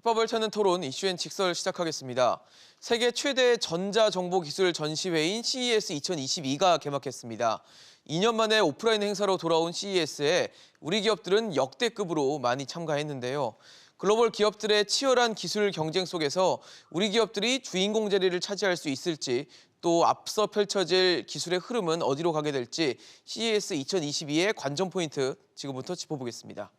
해법을 찾는 토론 이슈앤 직설 시작하겠습니다. 세계 최대 전자정보기술 전시회인 CES 2022가 개막했습니다. 2년 만에 오프라인 행사로 돌아온 CES에 우리 기업들은 역대급으로 많이 참가했는데요. 글로벌 기업들의 치열한 기술 경쟁 속에서 우리 기업들이 주인공 자리를 차지할 수 있을지, 또 앞서 펼쳐질 기술의 흐름은 어디로 가게 될지 CES 2022의 관전 포인트 지금부터 짚어보겠습니다.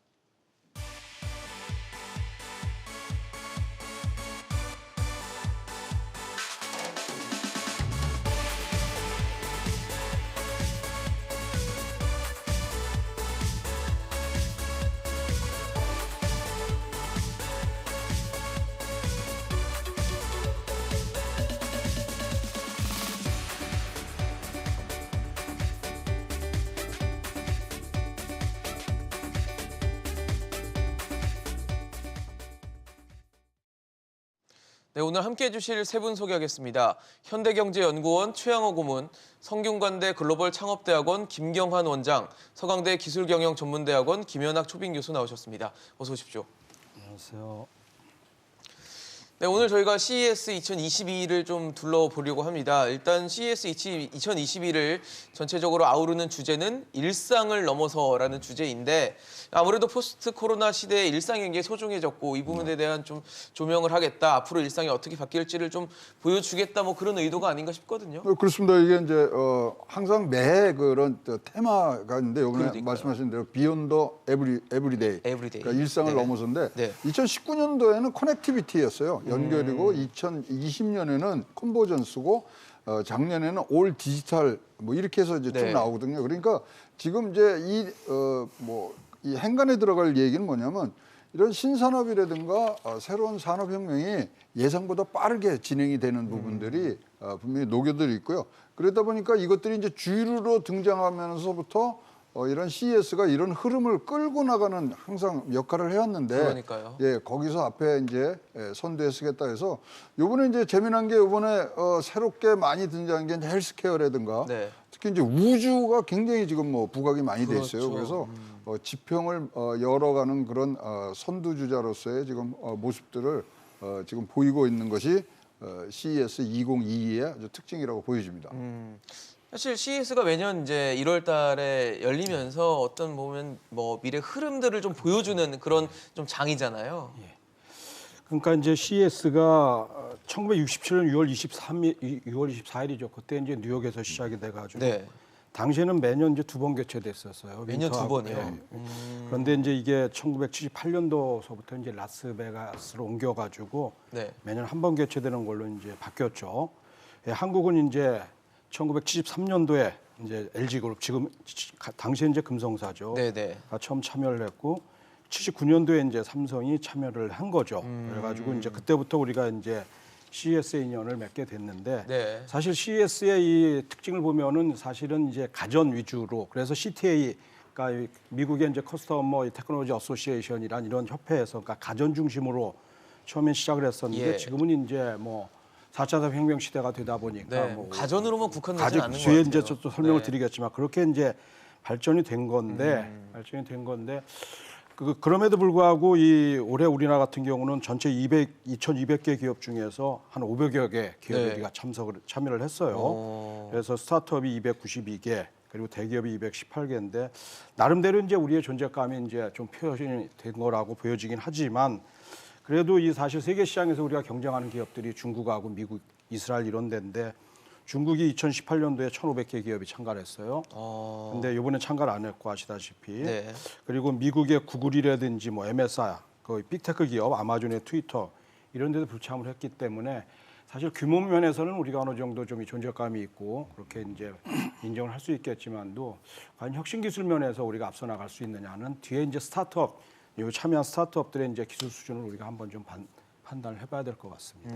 네, 오늘 함께해 주실 세 분 소개하겠습니다. 현대경제연구원 최양호 고문, 성균관대 글로벌 창업대학원 김경환 원장, 서강대 기술경영전문대학원 김연학 초빙 교수 나오셨습니다. 어서 오십시오. 안녕하세요. 네, 오늘 저희가 CES 2022를 좀 둘러보려고 합니다. 일단 CES 2022를 전체적으로 아우르는 주제는 일상을 넘어서라는 주제인데, 아무래도 포스트 코로나 시대의 일상이 굉장히 소중해졌고 이 부분에 대한 좀 조명을 하겠다, 앞으로 일상이 어떻게 바뀔지를 좀 보여주겠다, 뭐 그런 의도가 아닌가 싶거든요. 그렇습니다. 이게 이제 항상 매해 그런 테마가 있는데, 이번에 그러니까요. 말씀하신 대로 비욘더 에브리데이, 그러니까 일상을 네. 넘어서인데, 네. 2019년도에는 커넥티비티였어요. 연결이고 2020년에는 컨버전스고 작년에는 올 디지털 뭐 이렇게 해서 이제 쭉 네. 나오거든요. 그러니까 지금 이제 이 행간에 들어갈 얘기는 뭐냐면, 이런 신산업이라든가 새로운 산업혁명이 예상보다 빠르게 진행이 되는 부분들이 분명히 녹여들어 있고요. 그러다 보니까 이것들이 이제 주류로 등장하면서부터 이런 CES가 이런 흐름을 끌고 나가는 항상 역할을 해왔는데, 그러니까요. 예, 거기서 앞에 이제 선두에 서겠다 해서 요번에 이제 재미난 게, 요번에 새롭게 많이 등장한 게 이제 헬스케어라든가 네. 특히 이제 우주가 굉장히 지금 뭐 부각이 많이 돼 있어요. 그렇죠. 그래서 지평을 열어가는 그런 선두주자로서의 지금 모습들을 지금 보이고 있는 것이 CES 2022의 아주 특징이라고 보여집니다. 사실 CES가 매년 이제 1월 달에 열리면서 어떤 보면 뭐 미래 흐름들을 좀 보여주는 그런 좀 장이잖아요. 그러니까 이제 CES가 1967년 6월 24일이죠. 그때 이제 뉴욕에서 시작이 돼가지고 네. 당시에는 매년 이제 2번 개최됐었어요. 매년 두 윈터하고. 번이요? 예. 그런데 이제 이게 1978년도서부터 이제 라스베가스로 옮겨가지고 네. 매년 한 번 개최되는 걸로 이제 바뀌었죠. 예, 한국은 이제 1973년도에 이제 LG그룹, 지금 당시에 이제 금성사죠. 네네. 처음 참여를 했고 79년도에 이제 삼성이 참여를 한 거죠. 그래가지고 이제 그때부터 우리가 이제 CES의 인연을 맺게 됐는데, 네. 사실 CES의 이 특징을 보면은 사실은 이제 가전 위주로, 그래서 CTA, 그러니까 미국의 이제 커스터머 테크놀로지 어소시에이션이란 이런 협회에서, 그러니까 가전 중심으로 처음에 시작을 했었는데, 예. 지금은 이제 뭐 4차 산업혁명 시대가 되다 보니까 네. 뭐 가전으로만 국한되지 가족 않는 것 뒤에 같아요. 이제 또 설명을 네. 드리겠지만 그렇게 이제 발전이 된 건데, 그럼에도 불구하고 이 올해 우리나라 같은 경우는 전체 2,200개 기업 중에서 한 500여 개 기업이 네. 참여를 했어요. 그래서 스타트업이 292개, 그리고 대기업이 218개인데 나름대로 이제 우리의 존재감이 이제 좀 표현이 된 거라고 보여지긴 하지만, 그래도 이 사실 세계 시장에서 우리가 경쟁하는 기업들이 중국하고 미국, 이스라엘 이런 데인데, 중국이 2018년도에 1,500개 기업이 참가를 했어요. 근데 이번에 참가를 안 했고 아시다시피. 네. 그리고 미국의 구글이라든지 뭐 MSI, 그 빅테크 기업, 아마존의 트위터 이런 데도 불참을 했기 때문에 사실 규모 면에서는 우리가 어느 정도 좀 존재감이 있고 그렇게 이제 인정을 할 수 있겠지만도, 과연 혁신 기술 면에서 우리가 앞서 나갈 수 있느냐는 뒤에 이제 스타트업, 이 참여한 스타트업들의 이제 기술 수준을 우리가 한번 좀 판단을 해봐야 될 것 같습니다.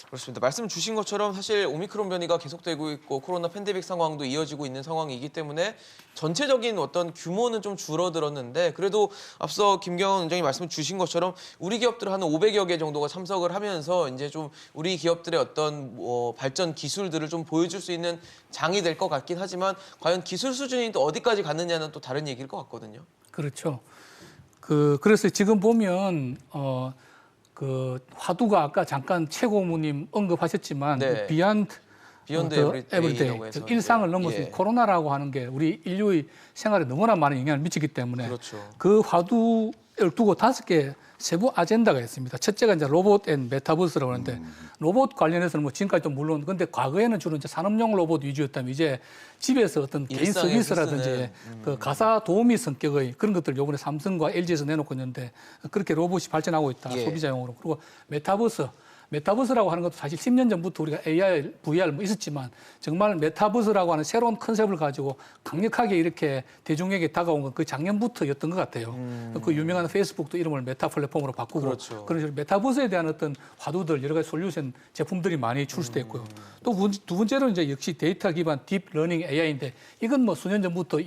그렇습니다. 말씀 주신 것처럼 사실 오미크론 변이가 계속되고 있고 코로나 팬데믹 상황도 이어지고 있는 상황이기 때문에 전체적인 어떤 규모는 좀 줄어들었는데, 그래도 앞서 김경환 원장님 말씀 주신 것처럼 우리 기업들 한 500여 개 정도가 참석을 하면서 이제 좀 우리 기업들의 어떤 발전 기술들을 좀 보여줄 수 있는 장이 될 것 같긴 하지만, 과연 기술 수준이 또 어디까지 갔느냐는 또 다른 얘기일 것 같거든요. 그렇죠. 그래서 지금 보면 그 화두가 아까 잠깐 최고무님 언급하셨지만 네. 그 비욘드 에브리데이라고 해서 즉 일상을 넘어서 예. 코로나라고 하는 게 우리 인류의 생활에 너무나 많은 영향을 미치기 때문에 그렇죠. 그 화두를 두고 5개 세부 아젠다가 있습니다. 첫째가 이제 로봇 앤 메타버스라고 하는데 로봇 관련해서는 뭐 지금까지도 물론 근데 과거에는 주로 이제 산업용 로봇 위주였다면 이제 집에서 어떤 개인 일상에서 서비스라든지 쓰는, 그 가사 도우미 성격의 그런 것들 요번에 삼성과 LG에서 내놓고 있는데 그렇게 로봇이 발전하고 있다. 예. 소비자용으로. 그리고 메타버스라고 하는 것도 사실 10년 전부터 우리가 AR, VR 뭐 있었지만 정말 메타버스라고 하는 새로운 컨셉을 가지고 강력하게 이렇게 대중에게 다가온 건 그 작년부터였던 것 같아요. 그 유명한 페이스북도 이름을 메타 플랫폼으로 바꾸고 그렇죠. 그런 식으로 메타버스에 대한 어떤 화두들 여러 가지 솔루션 제품들이 많이 출시됐고요. 또 두 번째로 이제 역시 데이터 기반 딥 러닝 AI인데 이건 뭐 수년 전부터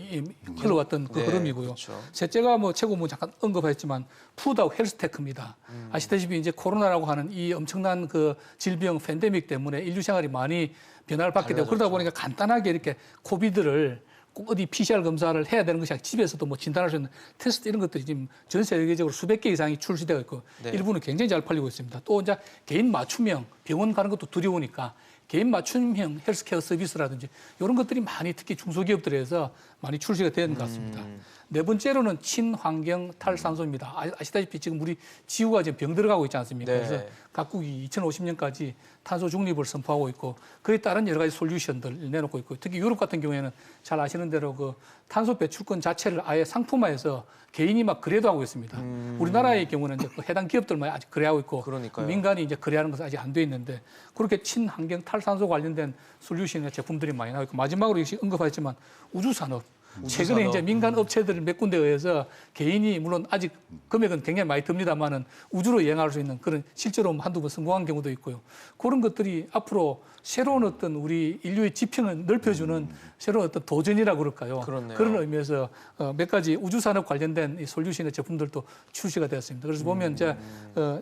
흘러왔던 그 네, 흐름이고요. 그렇죠. 셋째가 뭐 최고 뭐 잠깐 언급했지만 푸드하고 헬스테크입니다. 아시다시피 이제 코로나라고 하는 이 엄청난 그 질병 팬데믹 때문에 인류 생활이 많이 변화를 받게 되고 그러다 보니까 간단하게 이렇게 코비드를 꼭 어디 PCR 검사를 해야 되는 것이 아니라 집에서도 뭐 진단할 수 있는 테스트 이런 것들이 지금 전 세계적으로 수백 개 이상이 출시되고 있고 네. 일부는 굉장히 잘 팔리고 있습니다. 또 이제 개인 맞춤형 병원 가는 것도 두려우니까 개인 맞춤형 헬스케어 서비스라든지 이런 것들이 많이 특히 중소기업들에서 많이 출시가 된 것 같습니다. 네 번째로는 친환경 탈산소입니다. 아시다시피 지금 우리 지구가 지금 병 들어가고 있지 않습니까? 네. 그래서 각국이 2050년까지 탄소 중립을 선포하고 있고 그에 따른 여러 가지 솔루션들 내놓고 있고 특히 유럽 같은 경우에는 잘 아시는 대로 그 탄소 배출권 자체를 아예 상품화해서 개인이 막 거래도 하고 있습니다. 우리나라의 경우는 이제 그 해당 기업들만 아직 거래하고 있고 그러니까요. 민간이 이제 거래하는 것은 아직 안 돼 있는데 그렇게 친환경 탈산소 관련된 솔루션이나 제품들이 많이 나오고 있고 마지막으로 역시 언급하셨지만 우주산업. 최근에 이제 민간 업체들 몇 군데에 의해서 개인이 물론 아직 금액은 굉장히 많이 듭니다만은 우주로 여행할 수 있는 그런 실제로 한두 번 성공한 경우도 있고요. 그런 것들이 앞으로 새로운 어떤 우리 인류의 지평을 넓혀주는 새로운 어떤 도전이라고 그럴까요? 그렇네요. 그런 의미에서 몇 가지 우주산업 관련된 이 솔루션의 제품들도 출시가 되었습니다. 그래서 보면 이제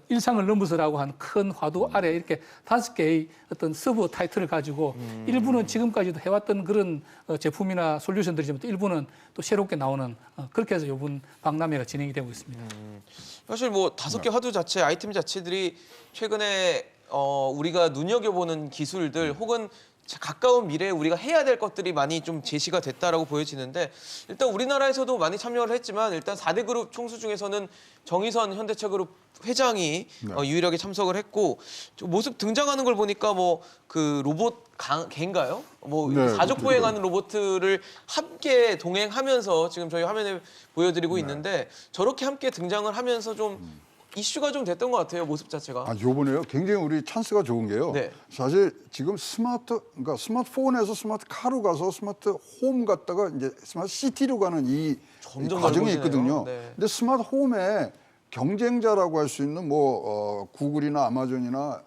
일상을 넘어서라고 한 큰 화두 아래 이렇게 5개의 어떤 서브 타이틀을 가지고 일부는 지금까지도 해왔던 그런 제품이나 솔루션들이지만 또 일부는 또 새롭게 나오는 그렇게 해서 이번 박람회가 진행이 되고 있습니다. 사실 뭐 5개 화두 자체 아이템 자체들이 최근에 우리가 눈여겨보는 기술들 혹은 가까운 미래에 우리가 해야 될 것들이 많이 좀 제시가 됐다라고 보여지는데 일단 우리나라에서도 많이 참여를 했지만 일단 4대 그룹 총수 중에서는 정의선 현대차그룹 회장이 유일하게 참석을 했고 모습 등장하는 걸 보니까 뭐 그 로봇 개인가요? 뭐 네, 사족 그렇죠. 보행하는 로봇을 함께 동행하면서 지금 저희 화면에 보여드리고 있는데 저렇게 함께 등장을 하면서 좀 이슈가 좀 됐던 것 같아요, 모습 자체가. 아, 요번에요. 굉장히 우리 찬스가 좋은 게요. 네. 사실 지금 그러니까 스마트폰에서 스마트 카로 가서 스마트 홈 갔다가 이제 스마트 시티로 가는 이 점점 과정이 넓어지네요. 있거든요. 네. 근데 스마트 홈에 경쟁자라고 할 수 있는 뭐 구글이나 아마존이나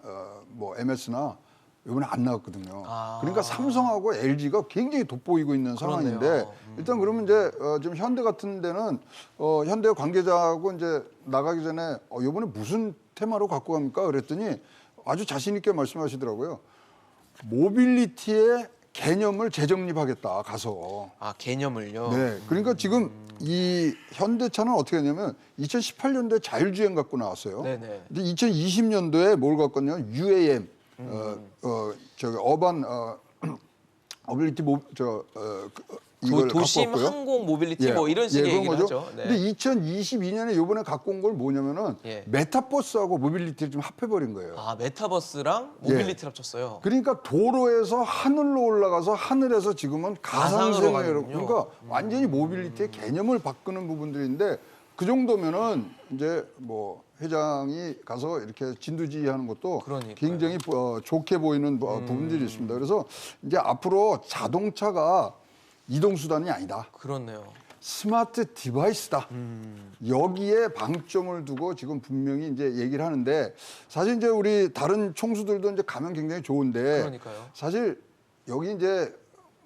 뭐 MS나 이번에 안 나왔거든요. 아. 그러니까 삼성하고 LG가 굉장히 돋보이고 있는 그렇네요. 상황인데 일단 그러면 이제 지금 현대 같은 데는 현대 관계자하고 이제 나가기 전에 이번에 무슨 테마로 갖고 갑니까? 그랬더니 아주 자신 있게 말씀하시더라고요. 모빌리티의 개념을 재정립하겠다 가서. 아, 개념을요? 네. 그러니까 지금 이 현대차는 어떻게 했냐면 2018년도에 자율주행 갖고 나왔어요. 네네. 근데 2020년도에 뭘 갖고 왔냐면 UAM, 저기 어반 어빌리티 이걸 도심 갖고 왔고요. 항공 모빌리티 뭐 이런 식의 그런 얘기를 거죠. 하죠. 네. 근데 2022년에 요번에 갖고 온 걸 뭐냐면은 예. 메타버스하고 모빌리티를 좀 합해버린 거예요. 아, 메타버스랑 모빌리티를 합쳤어요. 그러니까 도로에서 하늘로 올라가서 하늘에서 지금은 가상으로 가상세계로 가는군요. 그러니까 완전히 모빌리티의 개념을 바꾸는 부분들인데 그 정도면은 이제 뭐 회장이 가서 이렇게 진두지휘하는 것도 그러니까요. 굉장히 좋게 보이는 부분들이 있습니다. 그래서 이제 앞으로 자동차가 이동 수단이 아니다. 그렇네요. 스마트 디바이스다. 여기에 방점을 두고 지금 분명히 이제 얘기를 하는데 사실 이제 우리 다른 총수들도 이제 가면 굉장히 좋은데 그러니까요. 사실 여기 이제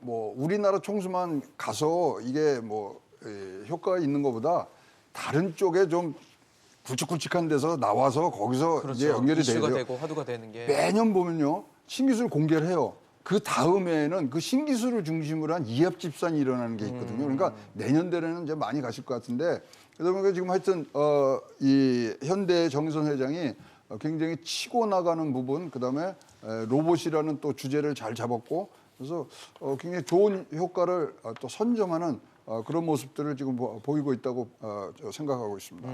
뭐 우리나라 총수만 가서 이게 뭐 효과가 있는 것보다 다른 쪽에 좀 굵직굵직한 데서 나와서 거기서 그렇죠. 이제 연결이 이슈가 되죠. 되고 화두가 되는 게. 매년 보면요 신기술 공개를 해요. 그 다음에는 그 신기술을 중심으로 한 이합 집산이 일어나는 게 있거든요. 그러니까 내년 되려는 이제 많이 가실 것 같은데 그러다 보니까 지금 하여튼 이 현대 정의선 회장이 굉장히 치고 나가는 부분, 그다음에 로봇이라는 또 주제를 잘 잡았고, 그래서 굉장히 좋은 효과를 또 선점하는 그런 모습들을 지금 보이고 있다고 생각하고 있습니다.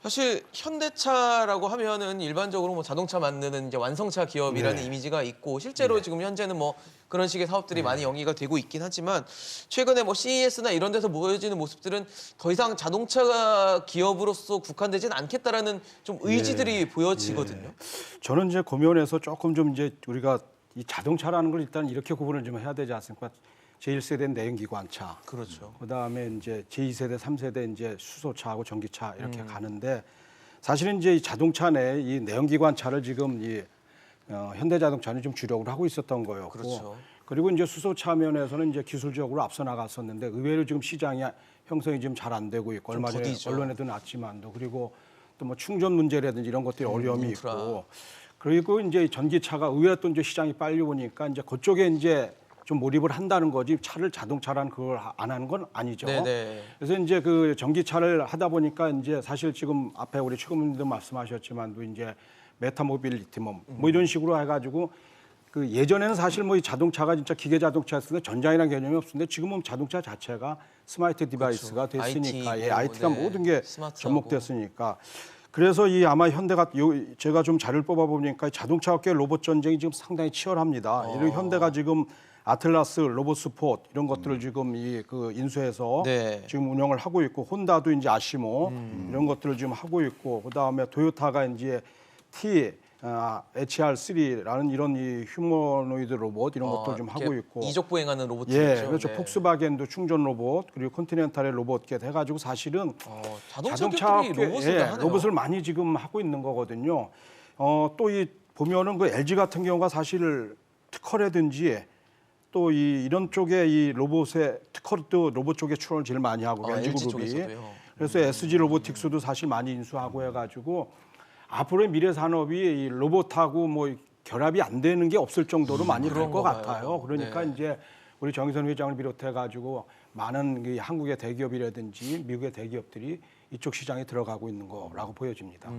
사실 현대차라고 하면은 일반적으로 뭐 자동차 만드는 이제 완성차 기업이라는 네. 이미지가 있고 실제로 지금 현재는 뭐 그런 식의 사업들이 많이 영위가 되고 있긴 하지만 최근에 뭐 CES나 이런 데서 보여지는 모습들은 더 이상 자동차 기업으로서 국한되진 않겠다라는 좀 의지들이 보여지거든요. 저는 이제 고면에서 조금 좀 이제 우리가 이 자동차라는 걸 일단 이렇게 구분을 좀 해야 되지 않습니까? 제1세대 내연기관차, 그렇죠. 그다음에 이제 제2세대, 3세대 이제 수소차하고 전기차 이렇게 가는데 사실은 이제 이 자동차 내 이 내연기관차를 지금 이 현대자동차는 좀 주력을 하고 있었던 거였고, 그렇죠. 그리고 이제 수소차 면에서는 이제 기술적으로 앞서 나갔었는데 의외로 지금 시장이 형성이 지금 잘 안 되고 있고, 좀 얼마 전에 더디죠. 언론에도 났지만도, 그리고 또 뭐 충전 문제라든지 이런 것들이 어려움이 인프라. 있고, 그리고 이제 전기차가 의외로 또 이제 시장이 빨리 오니까 이제 그쪽에 이제 좀 몰입을 한다는 거지, 차를 자동차라는 그걸 안 하는 건 아니죠. 네네. 그래서 이제 그 전기차를 하다 보니까 이제 사실 지금 앞에 우리 최고님도 말씀하셨지만도 이제 메타모빌리티 뭐 이런 식으로 해가지고 그 예전에는 사실 뭐 이 자동차가 진짜 기계 자동차였는데 전장이라는 개념이 없었는데 지금은 자동차 자체가 스마트 디바이스가 됐으니까, IT 고, IT가 네. 모든 게 스마트하고. 접목됐으니까. 그래서 이 아마 현대가 제가 좀 자료를 뽑아보니까 자동차 업계 로봇 전쟁이 지금 상당히 치열합니다. 이런 현대가 지금 아틀라스, 로봇 스포트 이런 것들을 지금 그 인수해서 네. 지금 운영을 하고 있고, 혼다도 이제 아시모 이런 것들을 지금 하고 있고, 그다음에 토요타가 이제 HR3라는 이런 이 휴머노이드 로봇 이런 것들 좀 하고 있고, 이족 보행하는 로봇이죠. 예, 그렇죠. 네. 폭스바겐도 충전 로봇, 그리고 컨티넨탈의 로봇 게 해가지고 사실은 자동차 기업들이 로봇을 하네요. 로봇을 많이 지금 하고 있는 거거든요. 또 이 보면은 그 LG 같은 경우가 사실 특허라든지 또 이런 쪽에 이 로봇의 특허도 로봇 쪽에 출원을 제일 많이 하고, LG 그룹이. 쪽에서도요. 그래서 SG 로보틱스도 사실 많이 인수하고 해가지고 앞으로의 미래 산업이 이 로봇하고 뭐 결합이 안 되는 게 없을 정도로 많이 될 것 그런가 봐요. 같아요. 그러니까 네. 이제 우리 정의선 회장을 비롯해가지고 많은 그 한국의 대기업이라든지 미국의 대기업들이 이쪽 시장에 들어가고 있는 거라고 보여집니다.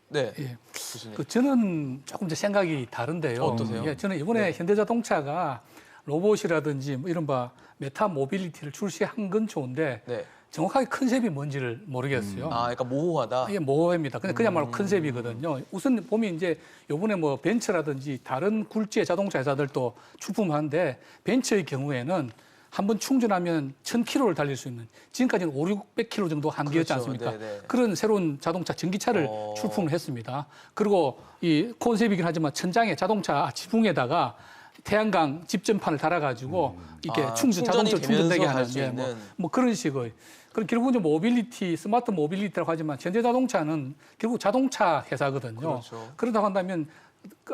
네. 예. 교수님. 저는 조금 이제 생각이 다른데요. 어떠세요? 예, 저는 이번에 현대자동차가 로봇이라든지 뭐 이른바 메타 모빌리티를 출시한 건 좋은데 네. 정확하게 컨셉이 뭔지를 모르겠어요. 아, 그러니까 모호하다. 이게 모호합니다. 그야말로 컨셉이거든요. 우선 보면 이제 요번에 뭐 벤츠라든지 다른 굴지의 자동차 회사들도 출품하는데 벤츠의 경우에는 한번 충전하면 1000km를 달릴 수 있는, 지금까지는 500-600km 정도 한계였지 그렇죠. 않습니까? 네네. 그런 새로운 자동차 전기차를 출품을 했습니다. 그리고 이 콘셉트이긴 하지만 천장에 자동차 지붕에다가 태양광 집전판을 달아가지고 이렇게 충전이 자동차를 충전되게 되면서 하는 할수 예, 있는. 뭐 그런 식의. 그럼 결국은 이제 모빌리티, 스마트 모빌리티라고 하지만 현대자동차는 결국 자동차 회사거든요. 그렇죠. 그렇다고 한다면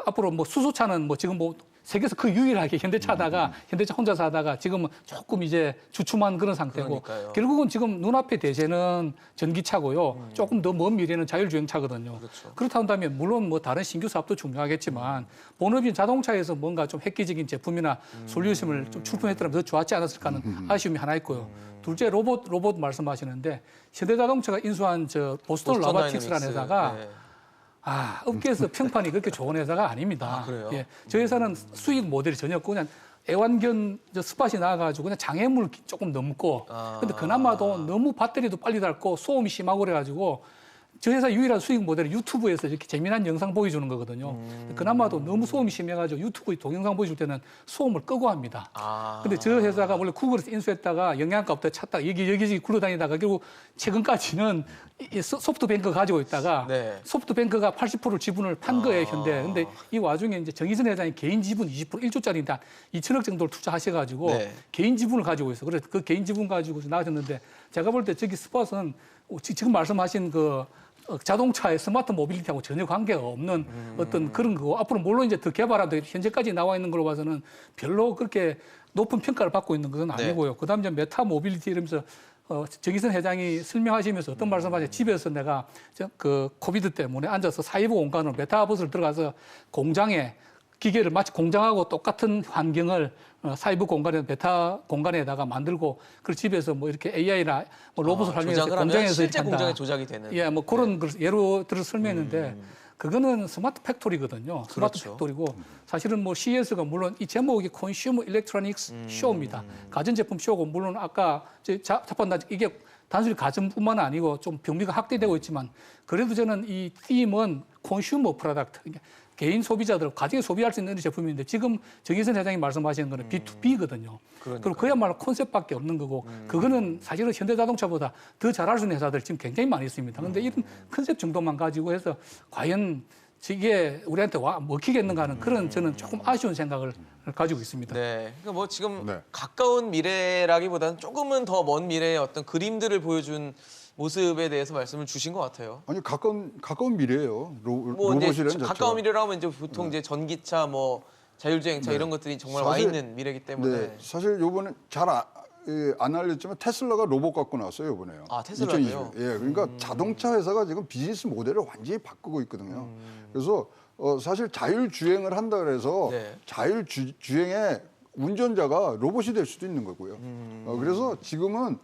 앞으로 뭐 수소차는 뭐 지금 뭐 세계에서 그 유일하게 현대차다가 현대차 혼자서 하다가 지금은 조금 이제 주춤한 그런 상태고, 그러니까요. 결국은 지금 눈앞에 대세는 전기차고요. 조금 더 먼 미래는 자율주행차거든요. 그렇죠. 그렇다 한다면 물론 뭐 다른 신규 사업도 중요하겠지만 본업인 자동차에서 뭔가 좀 획기적인 제품이나 솔루션을 좀 출품했더라면 더 좋았지 않았을까 하는 아쉬움이 하나 있고요. 둘째 로봇 말씀하시는데 현대자동차가 인수한 저 보스턴 라바틱스라는 다이내믹스. 회사가 네. 업계에서 평판이 그렇게 좋은 회사가 아닙니다. 아, 그래요? 예, 저 회사는 수익 모델이 전혀 없고 그냥 애완견 스팟이 나와가지고 그냥 장애물 조금 넘고, 근데 그나마도 너무 배터리도 빨리 닳고 소음이 심하고 그래가지고 저 회사 유일한 수익 모델은 유튜브에서 이렇게 재미난 영상 보여주는 거거든요. 그나마도 너무 소음이 심해가지고 유튜브 동영상 보여줄 때는 소음을 끄고 합니다. 근데 저 회사가 원래 구글에서 인수했다가 영양가 없다 찾다가 여기저기 굴러다니다가 결국 최근까지는 이 소프트뱅크 가지고 있다가 네. 소프트뱅크가 80% 지분을 판 거예요, 현대. 근데 이 와중에 이제 정의선 회장이 개인 지분 20% 1조짜리인데 2천억 정도를 투자하셔가지고 네. 개인 지분을 가지고 있어. 그래서 그 개인 지분 가지고 나가셨는데 제가 볼 때 저기 스팟은 지금 말씀하신 그 자동차의 스마트 모빌리티하고 전혀 관계가 없는 어떤 그런 거고, 앞으로 물론 이제 더 개발하다 현재까지 나와 있는 걸로 봐서는 별로 그렇게 높은 평가를 받고 있는 것은 네. 아니고요. 그다음 이제 메타 모빌리티 이러면서 정의선 회장이 설명하시면서 어떤 말씀하세요? 집에서 내가 그 코비드 때문에 앉아서 사이버 공간으로 메타버스를 들어가서 공장에 기계를 마치 공장하고 똑같은 환경을 사이버 공간에 베타 공간에다가 만들고 그 집에서 뭐 이렇게 AI나 뭐 로봇을 활용해서 조작을 하면 공장에서 실제 이렇게 한다. 공장에 조작이 되는. 예, 뭐 그런 걸 예로 들어 설명했는데 그거는 스마트 팩토리거든요. 스마트 그렇죠. 팩토리고 사실은 뭐 CES가 물론 이 제목이 컨슈머 일렉트로닉스 쇼입니다. 가전제품 쇼고 물론 아까 자판다 이게 단순히 가전뿐만 아니고 좀 병리가 확대되고 있지만 그래도 저는 이 팀은 컨슈머 프로덕트 개인 소비자들 가정에 소비할 수 있는 제품인데 지금 정의선 회장이 말씀하시는 거는 B2B거든요. 그리고 그야말로 컨셉밖에 없는 거고 그거는 사실은 현대자동차보다 더 잘할 수 있는 회사들 지금 굉장히 많이 있습니다. 그런데 이런 컨셉 정도만 가지고 해서 과연 이게 우리한테 먹히겠는가 하는 그런 저는 조금 아쉬운 생각을 가지고 있습니다. 네. 그러니까 뭐 지금 네. 가까운 미래라기보다는 조금은 더 먼 미래의 어떤 그림들을 보여준 모습에 대해서 말씀을 주신 것 같아요. 아니 가까운 미래예요. 뭐 이제 로봇이라는 자체가. 가까운 미래라고 하면 이제 보통 이제 전기차, 뭐 자율주행차 이런 것들이 정말 와 사실- 있는 미래이기 때문에. 네, 사실 요번에 잘 안 알렸지만 테슬라가 로봇 갖고 나왔어요 요번에요. 아, 테슬라도요? 2020. 예, 그러니까 자동차 회사가 지금 비즈니스 모델을 완전히 바꾸고 있거든요. 그래서 사실 자율주행을 한다 그래서 네. 자율주행의 운전자가 로봇이 될 수도 있는 거고요. 그래서 지금은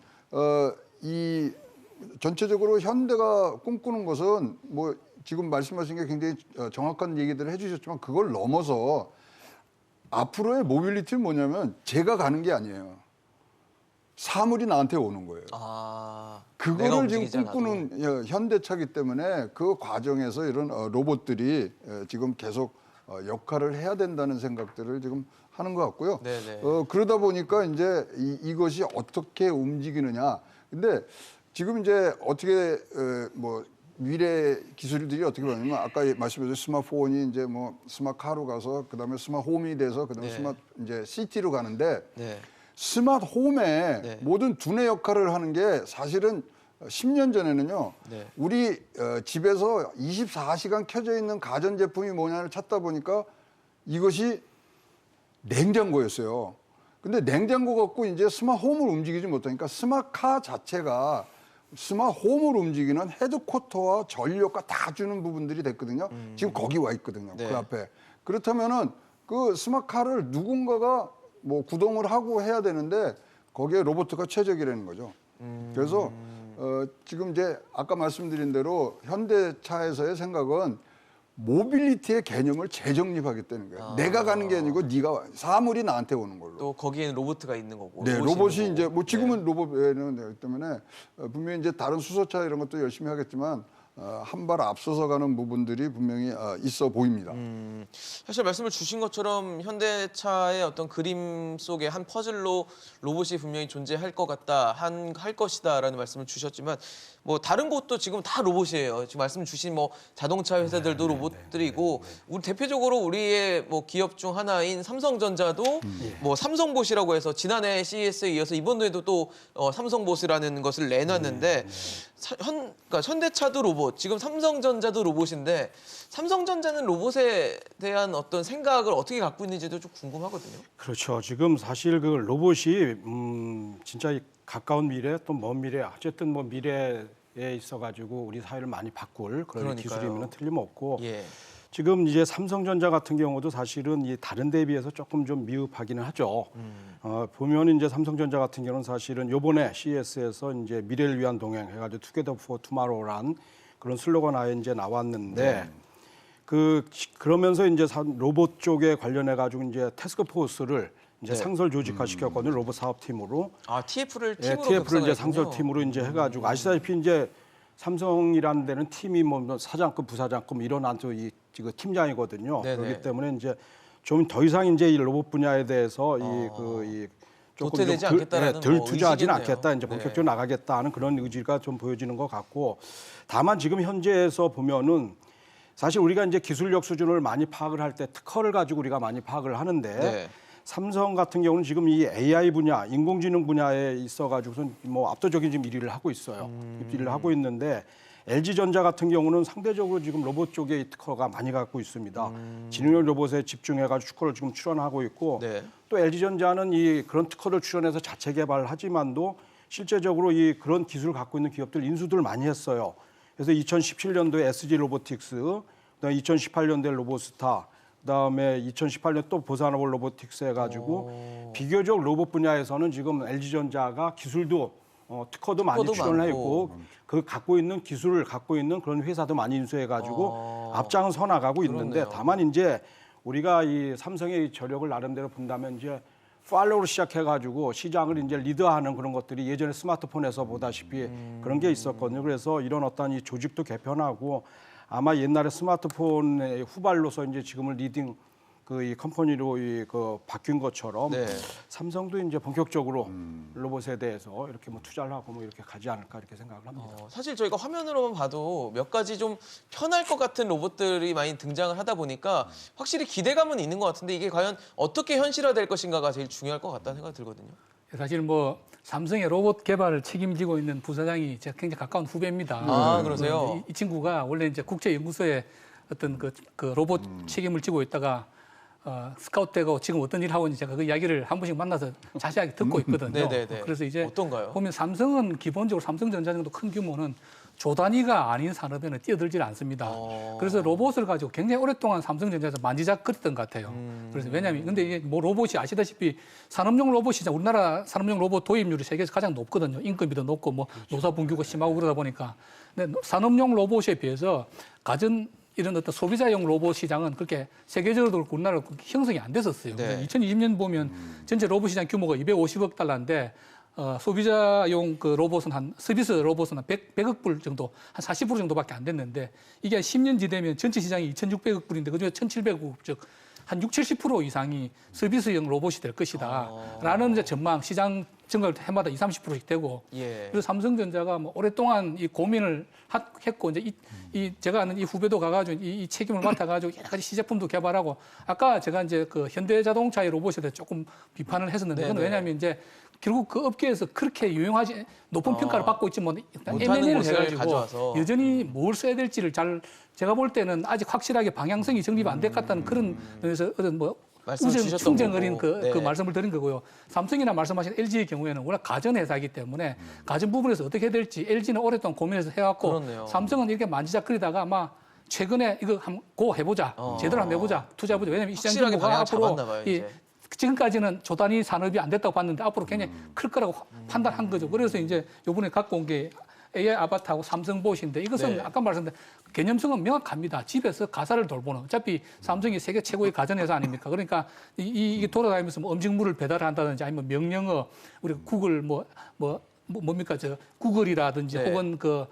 이 전체적으로 현대가 꿈꾸는 것은 뭐 지금 말씀하신 게 굉장히 정확한 얘기들을 해주셨지만 그걸 넘어서 앞으로의 모빌리티는 뭐냐면 제가 가는 게 아니에요. 사물이 나한테 오는 거예요. 아, 내가 그거를 지금 움직이지 않아도. 꿈꾸는 현대차기 때문에 그 과정에서 이런 로봇들이 지금 계속 역할을 해야 된다는 생각들을 지금 하는 것 같고요. 네네. 그러다 보니까 이제 이것이 어떻게 움직이느냐. 근데 지금 이제 어떻게 뭐 미래 기술들이 어떻게 보냐면 아까 말씀하신 스마트폰이 이제 뭐 스마트카로 가서 그다음에 스마트홈이 돼서 그다음에 네. 스마트 이제 시티로 가는데 네. 스마트홈에 네. 모든 두뇌 역할을 하는 게 사실은 10년 전에는요. 네. 우리 집에서 24시간 켜져 있는 가전제품이 뭐냐를 찾다 보니까 이것이 냉장고였어요. 근데 냉장고 갖고 이제 스마트홈을 움직이지 못하니까 스마트카 자체가 스마트홈을 움직이는 헤드쿼터와 전력과 다 주는 부분들이 됐거든요. 지금 거기 와 있거든요. 네. 그 앞에. 그렇다면은 그 스마트카를 누군가가 뭐 구동을 하고 해야 되는데 거기에 로봇가 최적이라는 거죠. 그래서 지금 이제 아까 말씀드린 대로 현대차에서의 생각은 모빌리티의 개념을 재정립하겠다는 거예요. 내가 가는 게 아니고 네가 사물이 나한테 오는 걸로. 또 거기에는 로봇가 있는 거고. 네, 로봇이 로봇이 있는 이제 거고. 뭐 지금은 로봇에는 되기 때문에 분명히 이제 다른 수소차 이런 것도 열심히 하겠지만 한 발 앞서서 가는 부분들이 분명히 있어 보입니다. 사실 말씀을 주신 것처럼 현대차의 어떤 그림 속의 한 퍼즐로 로봇이 분명히 존재할 것 같다, 할 것이다라는 말씀을 주셨지만 뭐 다른 곳도 지금 다 로봇이에요. 지금 말씀 주신 뭐 자동차 회사들도 로봇들이고 우리 대표적으로 우리의 뭐 기업 중 하나인 삼성전자도 뭐 삼성봇이라고 해서 지난해 CES에 이어서 이번에도 또 삼성봇이라는 것을 내놨는데 그러니까 현대차도 로봇, 지금 삼성전자도 로봇인데 삼성전자는 로봇에 대한 어떤 생각을 어떻게 갖고 있는지도 좀 궁금하거든요. 그렇죠. 지금 사실 그 로봇이 진짜 이 가까운 미래 또 먼 미래 어쨌든 뭐 미래에 있어가지고 우리 사회를 많이 바꿀 그런 그러니까요. 기술이면 틀림없고 예. 지금 이제 삼성전자 같은 경우도 사실은 이 다른 데에 비해서 조금 좀 미흡하기는 하죠. 보면 이제 삼성전자 같은 경우는 사실은 요번에 CES에서 이제 미래를 위한 동행 해가지고 Together for Tomorrow란 그런 슬로건 아예 이제 나왔는데 그러면서 이제 로봇 쪽에 관련해 가지고 이제 태스크포스를 이제 네. 상설 조직화시켰거든요. 로봇 사업팀으로. 아 TF를 예, 팀으로 TF를 이제 격상을 상설팀으로 이제 해가지고 아시다시피 이제 삼성이라는 데는 팀이 뭐 사장급, 부사장급 이런 안또 그 팀장이거든요. 네네. 그렇기 때문에 이제 좀 더 이상 이제 이 로봇 분야에 대해서 도태되지 좀 않겠다라는 덜 뭐 투자하지는 의지겠네요. 않겠다. 이제 본격적으로 나가겠다 하는 그런 의지가 좀 보여지는 것 같고 다만 지금 현재에서 보면은 사실 우리가 이제 기술력 수준을 많이 파악을 할 때 특허를 가지고 우리가 많이 파악을 하는데 네. 삼성 같은 경우는 지금 이 AI 분야, 인공지능 분야에 있어가지고선 뭐 압도적인 지금 1위를 하고 있어요. 1위를 하고 있는데 LG전자 같은 경우는 상대적으로 지금 로봇 쪽에 이 특허가 많이 갖고 있습니다. 지능형 로봇에 집중해가지고 특허를 지금 출원하고 있고 네. 또 LG전자는 이 그런 특허를 출원해서 자체 개발하지만도 실제적으로 이 그런 기술을 갖고 있는 기업들 인수들을 많이 했어요. 그래서 2017년도에 SG 로보틱스, 그다음에 2018년도에 로보스타, 그다음에 2018년 또 보사노보 로보틱스 해가지고 비교적 로봇 분야에서는 지금 LG전자가 기술도 특허도 많이 출원을 많고. 했고 그 갖고 있는 기술을 갖고 있는 그런 회사도 많이 인수해가지고 앞장을 서 나가고 있는데 그렇네요. 다만 이제 우리가 이 삼성의 저력을 나름대로 본다면 이제 팔로우로 시작해가지고 시장을 이제 리드하는 그런 것들이 예전에 스마트폰에서 보다시피 그런 게 있었거든요. 그래서 이런 어떤 이 조직도 개편하고 아마 옛날에 스마트폰의 후발로서 이제 지금은 리딩 그 이 컴퍼니로 그 바뀐 것처럼 네. 삼성도 이제 본격적으로 로봇에 대해서 이렇게 뭐 투자를 하고 뭐 이렇게 가지 않을까 이렇게 생각을 합니다. 사실 저희가 화면으로만 봐도 몇 가지 좀 편할 것 같은 로봇들이 많이 등장을 하다 보니까 확실히 기대감은 있는 것 같은데 이게 과연 어떻게 현실화될 것인가가 제일 중요할 것 같다는 생각이 들거든요. 사실 뭐 삼성의 로봇 개발을 책임지고 있는 부사장이 제가 굉장히 가까운 후배입니다. 아, 그러세요? 이 친구가 원래 이제 국제연구소에 어떤 그 로봇 책임을 지고 있다가 스카우트되고 지금 어떤 일을 하고 있는지 제가 그 이야기를 한 번씩 만나서 자세하게 듣고 있거든요. 네네네. 그래서 이제 어떤가요? 보면 삼성은 기본적으로 삼성전자 정도 큰 규모는 조 단위가 아닌 산업에는 뛰어들질 않습니다. 그래서 로봇을 가지고 굉장히 오랫동안 삼성전자에서 만지작거렸던 것 같아요. 그래서 왜냐하면 근데 이게 뭐 로봇이 아시다시피 산업용 로봇 시장 우리나라 산업용 로봇 도입률이 세계에서 가장 높거든요. 인건비도 높고 뭐 노사 분규가 심하고 그러다 보니까 근데 산업용 로봇에 비해서 가전 이런 어떤 소비자용 로봇 시장은 그렇게 세계적으로도 그렇고 우리나라로 형성이 안 됐었어요. 네. 2020년 보면 전체 로봇 시장 규모가 250억 달러인데 소비자용 그 로봇은 한 서비스 로봇은 한 100억 불 정도, 한 40% 정도밖에 안 됐는데 이게 한 10년 뒤 되면 전체 시장이 2,600억 불인데 그중에 1,700억 즉 한 60-70% 이상이 서비스용 로봇이 될 것이다. 라는 이제 전망, 시장 증가율 해마다 20-30%씩 되고. 예. 그래서 삼성전자가 뭐 오랫동안 이 고민을 했고 이제 이 제가 아는 이 후배도 가가지고 이 책임을 맡아가지고 여러 가지 시제품도 개발하고 아까 제가 이제 그 현대자동차의 로봇에 대해 조금 비판을 했었는데 그건 네네. 왜냐하면 이제 결국 그 업계에서 그렇게 유용하지 높은 평가를 받고 있지만 못하는 M&A를 곳을 해가지고 가져와서. 여전히 뭘 써야 될지를 잘 제가 볼 때는 아직 확실하게 방향성이 정립 안 될 것 같다는 그런 면에서 어떤 뭐 말씀을 주셨던 충정 어린 거고. 네. 그 말씀을 드린 거고요. 삼성이나 말씀하신 LG의 경우에는 워낙 가전 회사이기 때문에 가전 부분에서 어떻게 해야 될지 LG는 오랫동안 고민해서 해왔고 그렇네요. 삼성은 이렇게 만지작거리다가 아마 최근에 이거 한번 고 해보자, 제대로 한번 해보자, 투자해보자. 왜냐하면 이 시장 확실하게 규모가 방향을 앞으로 잡았나 봐요, 이 이제. 지금까지는 조단위 산업이 안 됐다고 봤는데 앞으로 굉장히 클 거라고 판단한 거죠. 그래서 이제 이번에 갖고 온 게 AI 아바타하고 삼성봇인데 이것은 네. 아까 말씀드린 개념성은 명확합니다. 집에서 가사를 돌보는. 어차피 삼성이 세계 최고의 가전회사 아닙니까? 그러니까 이게 돌아다니면서 뭐 음식물을 배달한다든지 아니면 명령어 우리 구글 뭡니까 저 구글이라든지 네. 혹은 그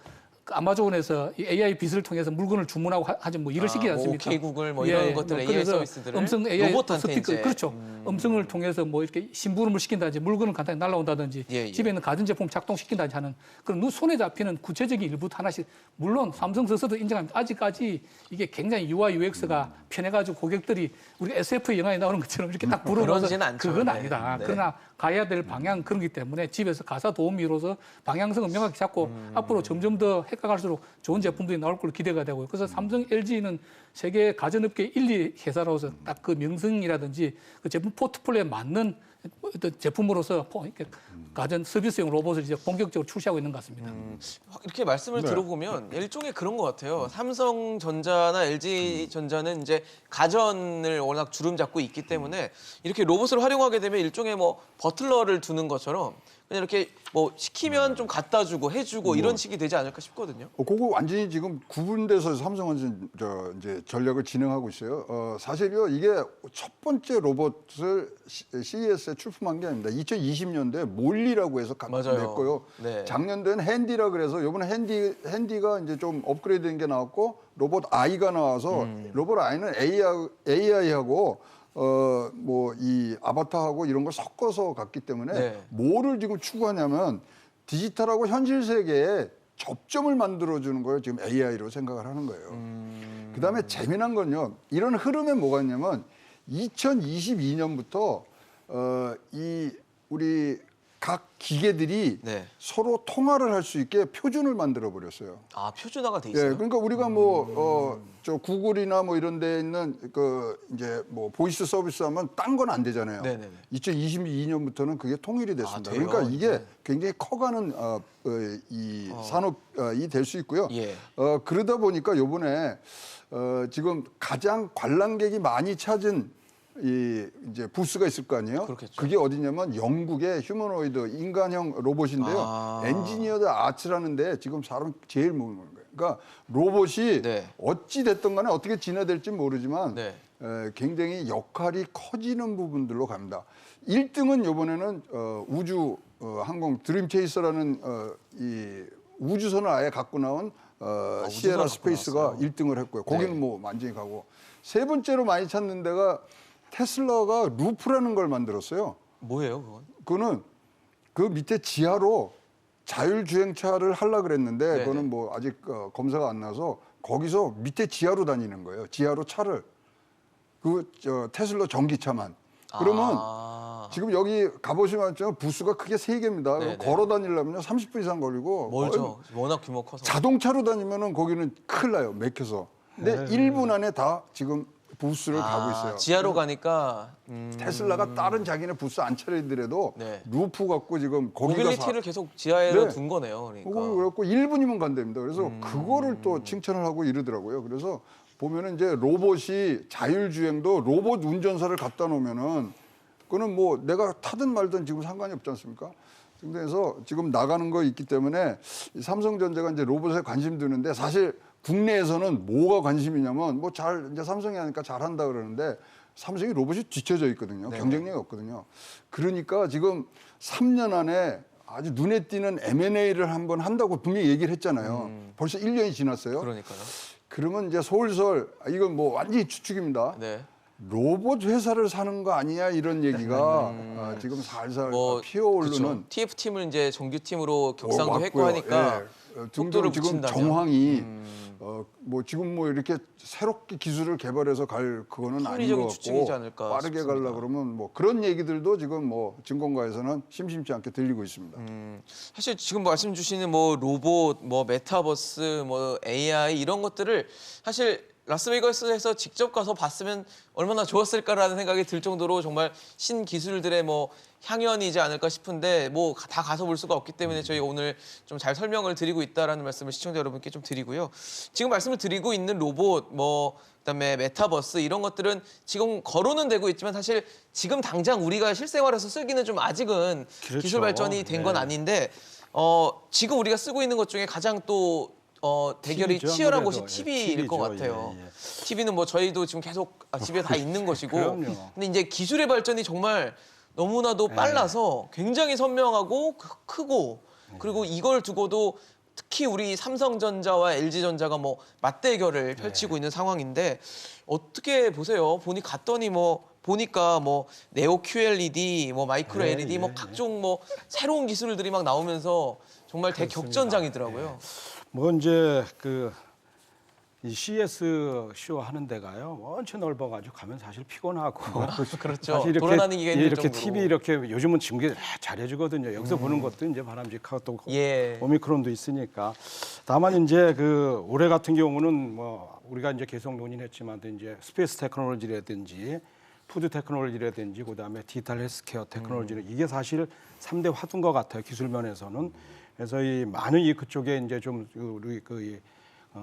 아마존에서 이 AI 빚을 통해서 물건을 주문하고 하지 뭐 일을 시키지 뭐 않습니까? 오케이 구글 뭐 이런 것들 AI 그래서 서비스들을 음성 AI 로봇한테 스피커 이제. 그렇죠. 음성을 통해서 뭐 이렇게 심부름을 시킨다든지 물건을 간단히 날라온다든지 예. 집에 있는 가전제품 작동시킨다든지 하는 그런 눈 손에 잡히는 구체적인 일부 하나씩 물론 삼성 스스로도 인정합니다. 아직까지 이게 굉장히 UI UX가 편해가지고 고객들이 우리 SF 영화에 나오는 것처럼 이렇게 딱 불어넣어서 그러지는 않죠. 그건 네. 아니다. 네. 그러나 가야 될 방향 그런 기 때문에 집에서 가사 도우미로서 방향성을 명확히 잡고 앞으로 점점 더 해가갈수록 좋은 제품들이 나올 걸로 기대가 되고요. 그래서 삼성, LG는 세계 가전업계 1, 2회사로서 딱 그 명성이라든지 그 제품 포트폴리오에 맞는 어떤 제품으로서 이렇게 가전 서비스용 로봇을 이제 본격적으로 출시하고 있는 것 같습니다. 이렇게 말씀을 네. 들어보면 일종의 그런 것 같아요. 삼성전자나 LG전자는 이제 가전을 워낙 주름 잡고 있기 때문에 이렇게 로봇을 활용하게 되면 일종의 뭐 버틀러를 두는 것처럼 그냥 이렇게 뭐 시키면 좀 갖다 주고 해주고 이런 식이 되지 않을까 싶거든요. 그거 완전히 지금 구분돼서 삼성은 이제 전략을 진행하고 있어요. 사실요 이게 첫 번째 로봇을 CES에 출품한 게 아닙니다. 2020년도에 몰리라고 해서 맞아요. 냈고요. 네. 작년도에는 핸디라 그래서 이번에 핸디가 이제 좀 업그레이드된 게 나왔고 로봇 I가 나와서 로봇 I는 AI하고 뭐 이 아바타하고 이런 걸 섞어서 갔기 때문에 네. 뭐를 지금 추구하냐면 디지털하고 현실 세계에 접점을 만들어주는 걸 지금 AI로 생각을 하는 거예요. 그다음에 재미난 건요. 이런 흐름에 뭐가 있냐면 2022년부터 이 우리 각 기계들이 네. 서로 통화를 할 수 있게 표준을 만들어 버렸어요. 아, 표준화가 돼 예, 있어요? 그러니까 우리가 저 구글이나 뭐 이런 데 있는 그 이제 뭐 보이스 서비스 하면 딴 건 안 되잖아요. 네네네. 2022년부터는 그게 통일이 됐습니다. 아, 돼요? 그러니까 이게 네. 굉장히 커가는 이 산업이 될 수 있고요. 예. 그러다 보니까 요번에 지금 가장 관람객이 많이 찾은 이제 부스가 있을 거 아니에요? 그렇겠죠. 그게 어디냐면 영국의 휴머노이드 인간형 로봇인데요. 아. 엔지니어드 아츠라는데 지금 사람 제일 모으는 거예요. 그러니까 로봇이 네. 어찌 됐든 간에 어떻게 진화될지 모르지만 네. 굉장히 역할이 커지는 부분들로 갑니다. 1등은 이번에는 우주 항공 드림체이서라는 이 우주선을 아예 갖고 나온 우주선을 시에라 갖고 스페이스가 나왔어요. 1등을 했고요. 거기는 네. 뭐 완전히 가고 세 번째로 많이 찾는 데가 테슬라가 루프라는 걸 만들었어요. 뭐예요, 그건? 그거는 그 밑에 지하로 자율주행차를 하려고 그랬는데 네네. 그거는 뭐 아직 검사가 안 나서 거기서 밑에 지하로 다니는 거예요. 지하로 차를 테슬라 전기차만. 그러면 아. 지금 여기 가보시면 부스가 크게 3개입니다. 네네. 걸어 다니려면 30분 이상 걸리고 멀죠. 워낙 규모 커서. 자동차로 다니면은 거기는 큰일 나요. 막혀서. 근데 1분 안에 다 지금 부스를 가고 있어요. 지하로 가니까 테슬라가 다른 자기네 부스 안 차리더라도 네. 루프 갖고 지금 거기가 모빌리티를 계속 지하에 네. 둔 거네요. 그러니까. 그래갖고 1분이면 간답니다. 그래서 그거를 또 칭찬을 하고 이러더라고요. 그래서 보면은 이제 로봇이 자율주행도 로봇 운전사를 갖다 놓으면은 그거는 뭐 내가 타든 말든 지금 상관이 없지 않습니까? 그래서 지금 나가는 거 있기 때문에 이 삼성전자가 이제 로봇에 관심 두는데 사실 국내에서는 뭐가 관심이냐면 뭐 이제 삼성이 하니까 잘한다 그러는데 삼성이 로봇이 뒤쳐져 있거든요. 네. 경쟁력이 없거든요. 그러니까 지금 3년 안에 아주 눈에 띄는 M&A를 한번 한다고 분명히 얘기를 했잖아요. 벌써 1년이 지났어요. 그러니까요. 그러면 이제 솔솔 이건 뭐 완전히 추측입니다. 네. 로봇 회사를 사는 거 아니냐 이런 얘기가 지금 살살 피어오르는 그쵸. TF 팀을 이제 정규 팀으로 격상도 왔고요. 했고 하니까 등등 지금 붙인다면. 정황이 뭐 지금 뭐 이렇게 새롭게 기술을 개발해서 갈 그거는 아닌 합리적인 것 추측이지 같고 않을까 빠르게 싶습니다. 가려 그러면 뭐 그런 얘기들도 지금 뭐 증권가에서는 심심치 않게 들리고 있습니다. 사실 지금 말씀 주시는 뭐 로봇, 뭐 메타버스, 뭐 AI 이런 것들을 사실 라스베이거스에서 직접 가서 봤으면 얼마나 좋았을까라는 생각이 들 정도로 정말 신기술들의 뭐 향연이지 않을까 싶은데 뭐 다 가서 볼 수가 없기 때문에 저희가 오늘 좀 잘 설명을 드리고 있다라는 말씀을 시청자 여러분께 좀 드리고요. 지금 말씀을 드리고 있는 로봇, 뭐 그다음에 메타버스 이런 것들은 지금 거론은 되고 있지만 사실 지금 당장 우리가 실생활에서 쓰기는 좀 아직은 그렇죠. 기술 발전이 된 건 네. 아닌데 지금 우리가 쓰고 있는 것 중에 가장 또 대결이 TV죠, 치열한 아무래도. 곳이 TV일 것 TV죠. 같아요. 예, 예. TV는 뭐 저희도 지금 계속 집에 다 있는 것이고, 그럼요. 근데 이제 기술의 발전이 정말 너무나도 빨라서 굉장히 선명하고 크고 그리고 이걸 두고도 특히 우리 삼성전자와 LG전자가 뭐 맞대결을 펼치고 있는 상황인데 어떻게 보세요? 갔더니 뭐 보니까 뭐 네오 QLED, 뭐 마이크로 예, LED, 뭐 예, 각종 뭐 새로운 기술들이 막 나오면서 정말 대격전장이더라고요. 뭐 이제 이 CS 쇼 하는 데가요 원체 넓어가지고 가면 사실 피곤하고 그렇죠. 사실 이렇게, 돌아다니기가 힘들 이렇게 정도로. TV 이렇게 요즘은 중계 잘해주거든요. 여기서 보는 것도 이제 바람직하고 또 예. 오미크론도 있으니까. 다만 이제 올해 같은 경우는 뭐 우리가 이제 계속 논의했지만 이제 스페이스 테크놀로지라든지 푸드 테크놀로지라든지 그다음에 디지털 헬스케어 테크놀로지 이게 사실 3대 화두인 것 같아요. 기술 면에서는. 그래서 이 많은 그쪽에 이제 좀 우리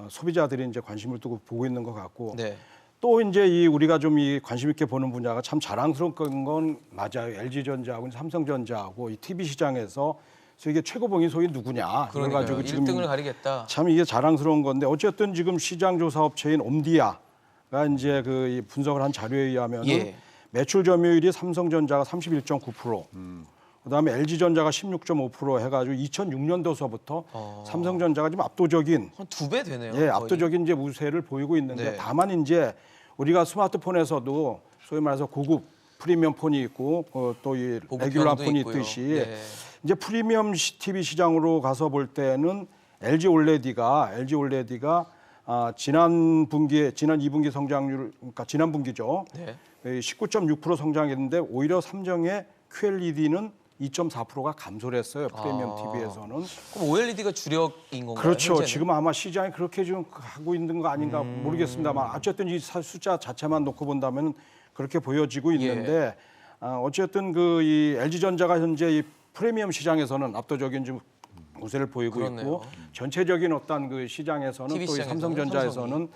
소비자들이 이제 관심을 두고 보고 있는 것 같고 네. 또 이제 우리가 좀 관심 있게 보는 분야가 참 자랑스러운 건 맞아요. LG전자하고 삼성전자하고 이 TV 시장에서 이게 최고봉이 소위 누구냐. 그러니까요. 그래가지고 지금 1등을 가리겠다. 참 이게 자랑스러운 건데 어쨌든 지금 시장 조사 업체인 옴디아가 이제 이 분석을 한 자료에 의하면은 예. 매출 점유율이 삼성전자가 31.9%. 그다음에 LG전자가 16.5% 해가지고 2006년도서부터 삼성전자가 지금 압도적인 한 2배 되네요. 예, 거의. 압도적인 이제 우세를 보이고 있는데 네. 다만 이제 우리가 스마트폰에서도 소위 말해서 고급 프리미엄 폰이 있고 또 이 보급 레귤러 형도 폰이 있고요. 있듯이 네. 이제 프리미엄 TV 시장으로 가서 볼 때는 LG OLED가 지난 2분기 성장률 그러니까 지난 분기죠. 네. 19.6% 성장했는데 오히려 삼성의 QLED는 2.4%가 감소를 했어요. 프리미엄 TV에서는. 그럼 OLED가 주력인 건가요? 그렇죠. 현재는? 지금 아마 시장이 그렇게 지금 하고 있는 거 아닌가 모르겠습니다만 어쨌든 이 숫자 자체만 놓고 본다면 그렇게 보여지고 있는데 어쨌든 그 이 LG전자가 현재 이 프리미엄 시장에서는 압도적인 좀 우세를 보이고 그렇네요. 있고 전체적인 어떤 그 시장에서는 TV 또 이 시장에서는 삼성전자에서는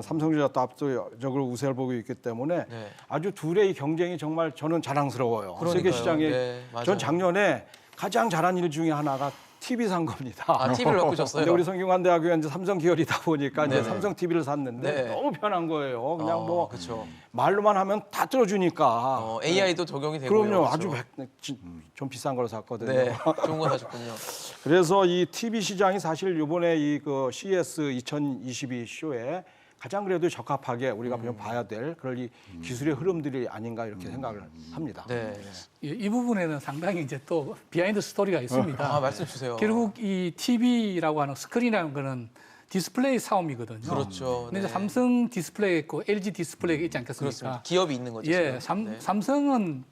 삼성전자 또 압도적으로 우세를 보고 있기 때문에 네. 아주 둘의 이 경쟁이 정말 저는 자랑스러워요. 세계 그러니까요. 시장에 네, 맞아요. 전 작년에 가장 잘한 일 중에 하나가 TV 산 겁니다. 아, TV를 바꾸셨어요? 근데 우리 성균관대학교가 이제 삼성 계열이다 보니까 이제 네네. 삼성 TV를 샀는데 네. 너무 편한 거예요. 그냥 뭐 그렇죠. 말로만 하면 다 들어주니까. AI도 적용이 되고요. 그럼요. 그렇죠. 아주 좀 비싼 걸 샀거든요. 네, 좋은 거 사셨군요. 그래서 이 TV 시장이 사실 이번에 이 그 CES 2022 쇼에 가장 그래도 적합하게 우리가 좀 봐야 될 그런 이 기술의 흐름들이 아닌가 이렇게 생각을 합니다. 네. 이 부분에는 상당히 이제 또 비하인드 스토리가 있습니다. 말씀 주세요. 결국 이 TV라고 하는 스크린이라는 거는 디스플레이 사업이거든요. 그렇죠. 근데 이제 네. 삼성 디스플레이가 있고 LG 디스플레이가 있지 않겠습니까? 그렇습니다. 기업이 있는 거죠. 예, 지금. 네. 삼성은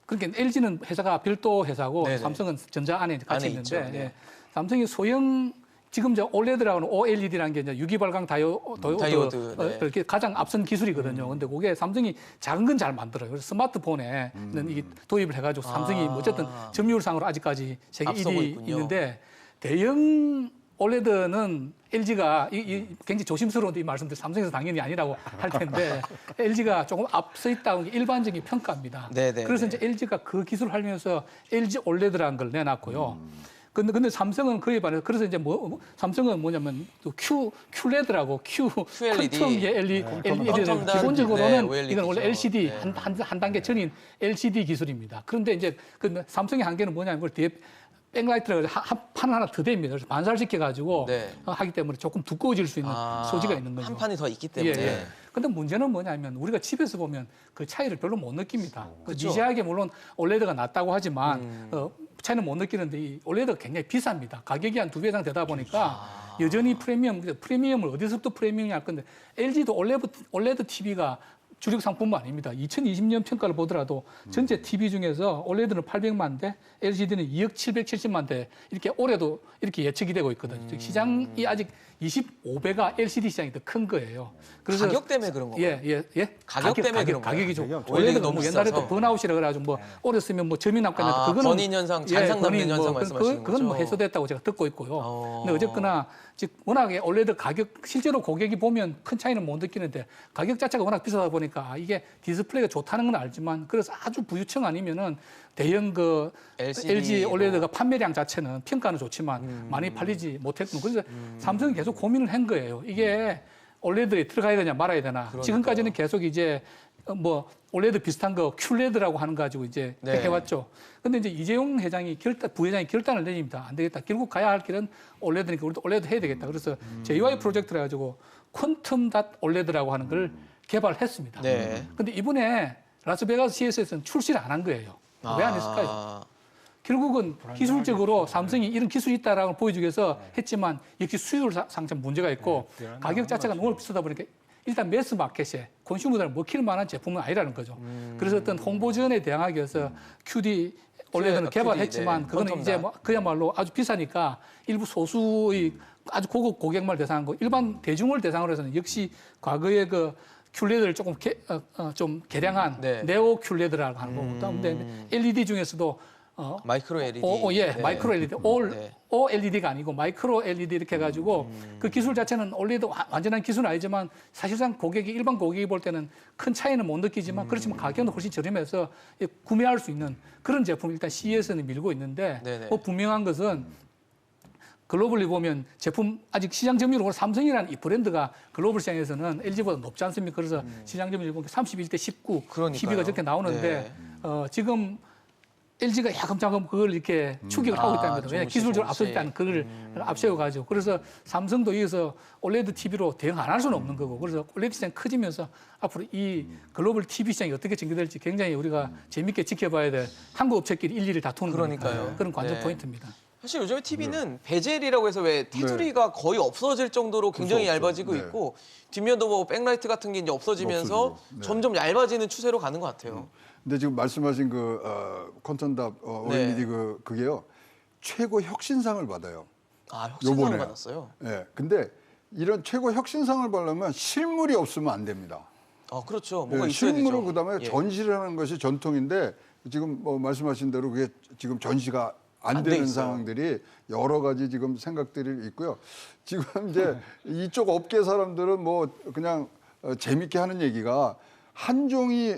그러니까 LG는 회사가 별도 회사고 네네. 삼성은 전자 안에 같이 안에 있는데 있죠. 네. 예, 삼성이 소형 지금 이제 OLED라고 하는 OLED라는 게 이제 유기발광 다이오드, 네. 이렇게 가장 앞선 기술이거든요. 근데 그게 삼성이 작은 건 잘 만들어요. 그래서 스마트폰에는 이게 도입을 해가지고 삼성이 뭐 어쨌든 점유율상으로 아직까지 세계 앞서고 1위 있군요. 있는데 대형 OLED는 LG가 굉장히 조심스러운데 이 말씀들 삼성에서 당연히 아니라고 할 텐데 LG가 조금 앞서 있다는 게 일반적인 평가입니다. 네네. 그래서 이제 LG가 그 기술을 활용해서 LG OLED라는 걸 내놨고요. 근데 삼성은 그에 반해서 그래서 이제 삼성은 뭐냐면 또 QLED라고 QLED. 퀀텀 LED는 퀀텀단, 기본적으로는 네, OLED 이건 원래 죠. LCD 네. 한 단계 전인 LCD 기술입니다. 그런데 이제 그 삼성의 한계는 뭐냐면 그걸 뒤에 백라이트라고 해서 판 하나 더 됩니다. 그래서 반사시켜 가지고 네. 하기 때문에 조금 두꺼워질 수 있는 소지가 있는 거죠. 한 판이 더 있기 때문에. 예. 근데 문제는 뭐냐면 우리가 집에서 보면 그 차이를 별로 못 느낍니다. 그 미세하게 물론 OLED가 낫다고 하지만 차이는 못 느끼는데 이 OLED가 굉장히 비쌉니다. 가격이 한 2배 이상 되다 보니까 여전히 프리미엄을 어디서부터 프리미엄이 할 건데 LG도 OLED TV가 주력 상품은 아닙니다. 2020년 평가를 보더라도 전체 TV 중에서 OLED는 800만 대, LCD는 2억 770만 대 이렇게 올해도 이렇게 예측이 되고 있거든요. 즉 시장이 아직 25배가 LCD 시장이 더 큰 거예요. 그래서 가격 때문에 그런 건가요? 예. 가격 때문에 그런 거예요? 가격이 좀 OLED가 OLED가 너무 너무 옛날에 비싸서. 또 번아웃이라 그래가지고 뭐 오래 쓰면 뭐 점이 남거나 그거는 번인 현상, 잔상 남는 현상 말씀하시는 그건 뭐 거죠? 해소됐다고 제가 듣고 있고요. 근데 어쨌거나 즉 워낙에 OLED 가격 실제로 고객이 보면 큰 차이는 못 느끼는데 가격 자체가 워낙 비싸다 보니까 이게 디스플레이가 좋다는 건 알지만 그래서 아주 부유층 아니면은 대형 그 LG OLED가 판매량 자체는 평가는 좋지만 많이 팔리지 못했고 그래서 삼성이 계속 고민을 한 거예요. 이게 OLED에 들어가야 되냐 말아야 되나. 지금까지는 계속 이제 뭐 OLED 비슷한 거 QLED라고 하는 거 가지고 이제 네. 해왔죠. 근데 이제 이재용 부회장이 결단을 내립니다. 안 되겠다. 결국 가야 할 길은 OLED니까 우리도 OLED 해야 되겠다. 그래서 JY 프로젝트를 해가지고 퀀텀 닷 OLED라고 하는 걸 개발했습니다. 네. 근데 이번에 라스베가스 CES에서는 출시를 안 한 거예요. 왜 안 했을까요? 결국은 기술적으로 삼성이 이런 기술이 있다라고 보여주기 위해서 했지만 역시 수율 상점 문제가 있고 가격 자체가 너무 비싸다 보니까 일단 매스 마켓에 콘슈머들을 먹힐 만한 제품은 아니라는 거죠. 그래서 어떤 홍보전에 대항하기 위해서 QD OLED는 개발했지만 네. 그거는 이제 뭐 그야말로 아주 비싸니까 일부 소수의 아주 고급 고객만 대상하고 일반 대중을 대상으로 해서는 역시 과거의 그 QLED를 조금 좀 개량한 네. 네오 QLED라고 하는 거고 그다음에 LED 중에서도 마이크로 LED. 예, 네. 마이크로 LED, 네. OLED가 아니고 마이크로 LED 이렇게 해가지고 그 기술 자체는 OLED 완전한 기술은 아니지만 사실상 일반 고객이 볼 때는 큰 차이는 못 느끼지만 그렇지만 가격은 훨씬 저렴해서 구매할 수 있는 그런 제품 일단 CES는 밀고 있는데 네네. 뭐 분명한 것은 글로벌리 보면 제품 아직 시장 점유율은 삼성이라는 이 브랜드가 글로벌 시장에서는 LG보다 높지 않습니까? 그래서 시장 점유율 보면 31대 19, 그러니까요. TV가 저렇게 나오는데 지금 LG가 야금야금 그걸 이렇게 추격을 하고 있다는 거죠. 왜냐하면 기술적으로 앞서 있다는 그걸 앞세워가지고. 그래서 삼성도 여기서 OLED TV로 대응 안 할 수는 없는 거고. 그래서 OLED 시장이 커지면서 앞으로 이 글로벌 TV 시장이 어떻게 전개될지 굉장히 우리가 재밌게 지켜봐야 될 한국 업체끼리 일일이 다투는 그러니까요. 그런 관전 네. 포인트입니다. 사실 요즘에 TV는 베젤이라고 해서 왜 테두리가 거의 없어질 정도로 굉장히 그렇죠, 얇아지고 네. 있고 뒷면도 뭐 백라이트 같은 게 이제 없어지면서 없어지고, 네. 점점 얇아지는 추세로 가는 것 같아요. 근데 지금 말씀하신 그 컨턴답 OLED 그게요 최고 혁신상을 받아요. 아, 혁신상을 요번에요. 받았어요. 예. 근데 이런 최고 혁신상을 받려면 실물이 없으면 안 됩니다. 아, 그렇죠. 뭐가 예, 있어야 되죠. 실물을 그다음에 예. 전시를 하는 것이 전통인데 지금 뭐 말씀하신 대로 그게 지금 전시가 안 안돼 되는 있어요. 상황들이 여러 가지 지금 생각들이 있고요. 지금 이제 이쪽 업계 사람들은 뭐 그냥 재밌게 하는 얘기가 한종이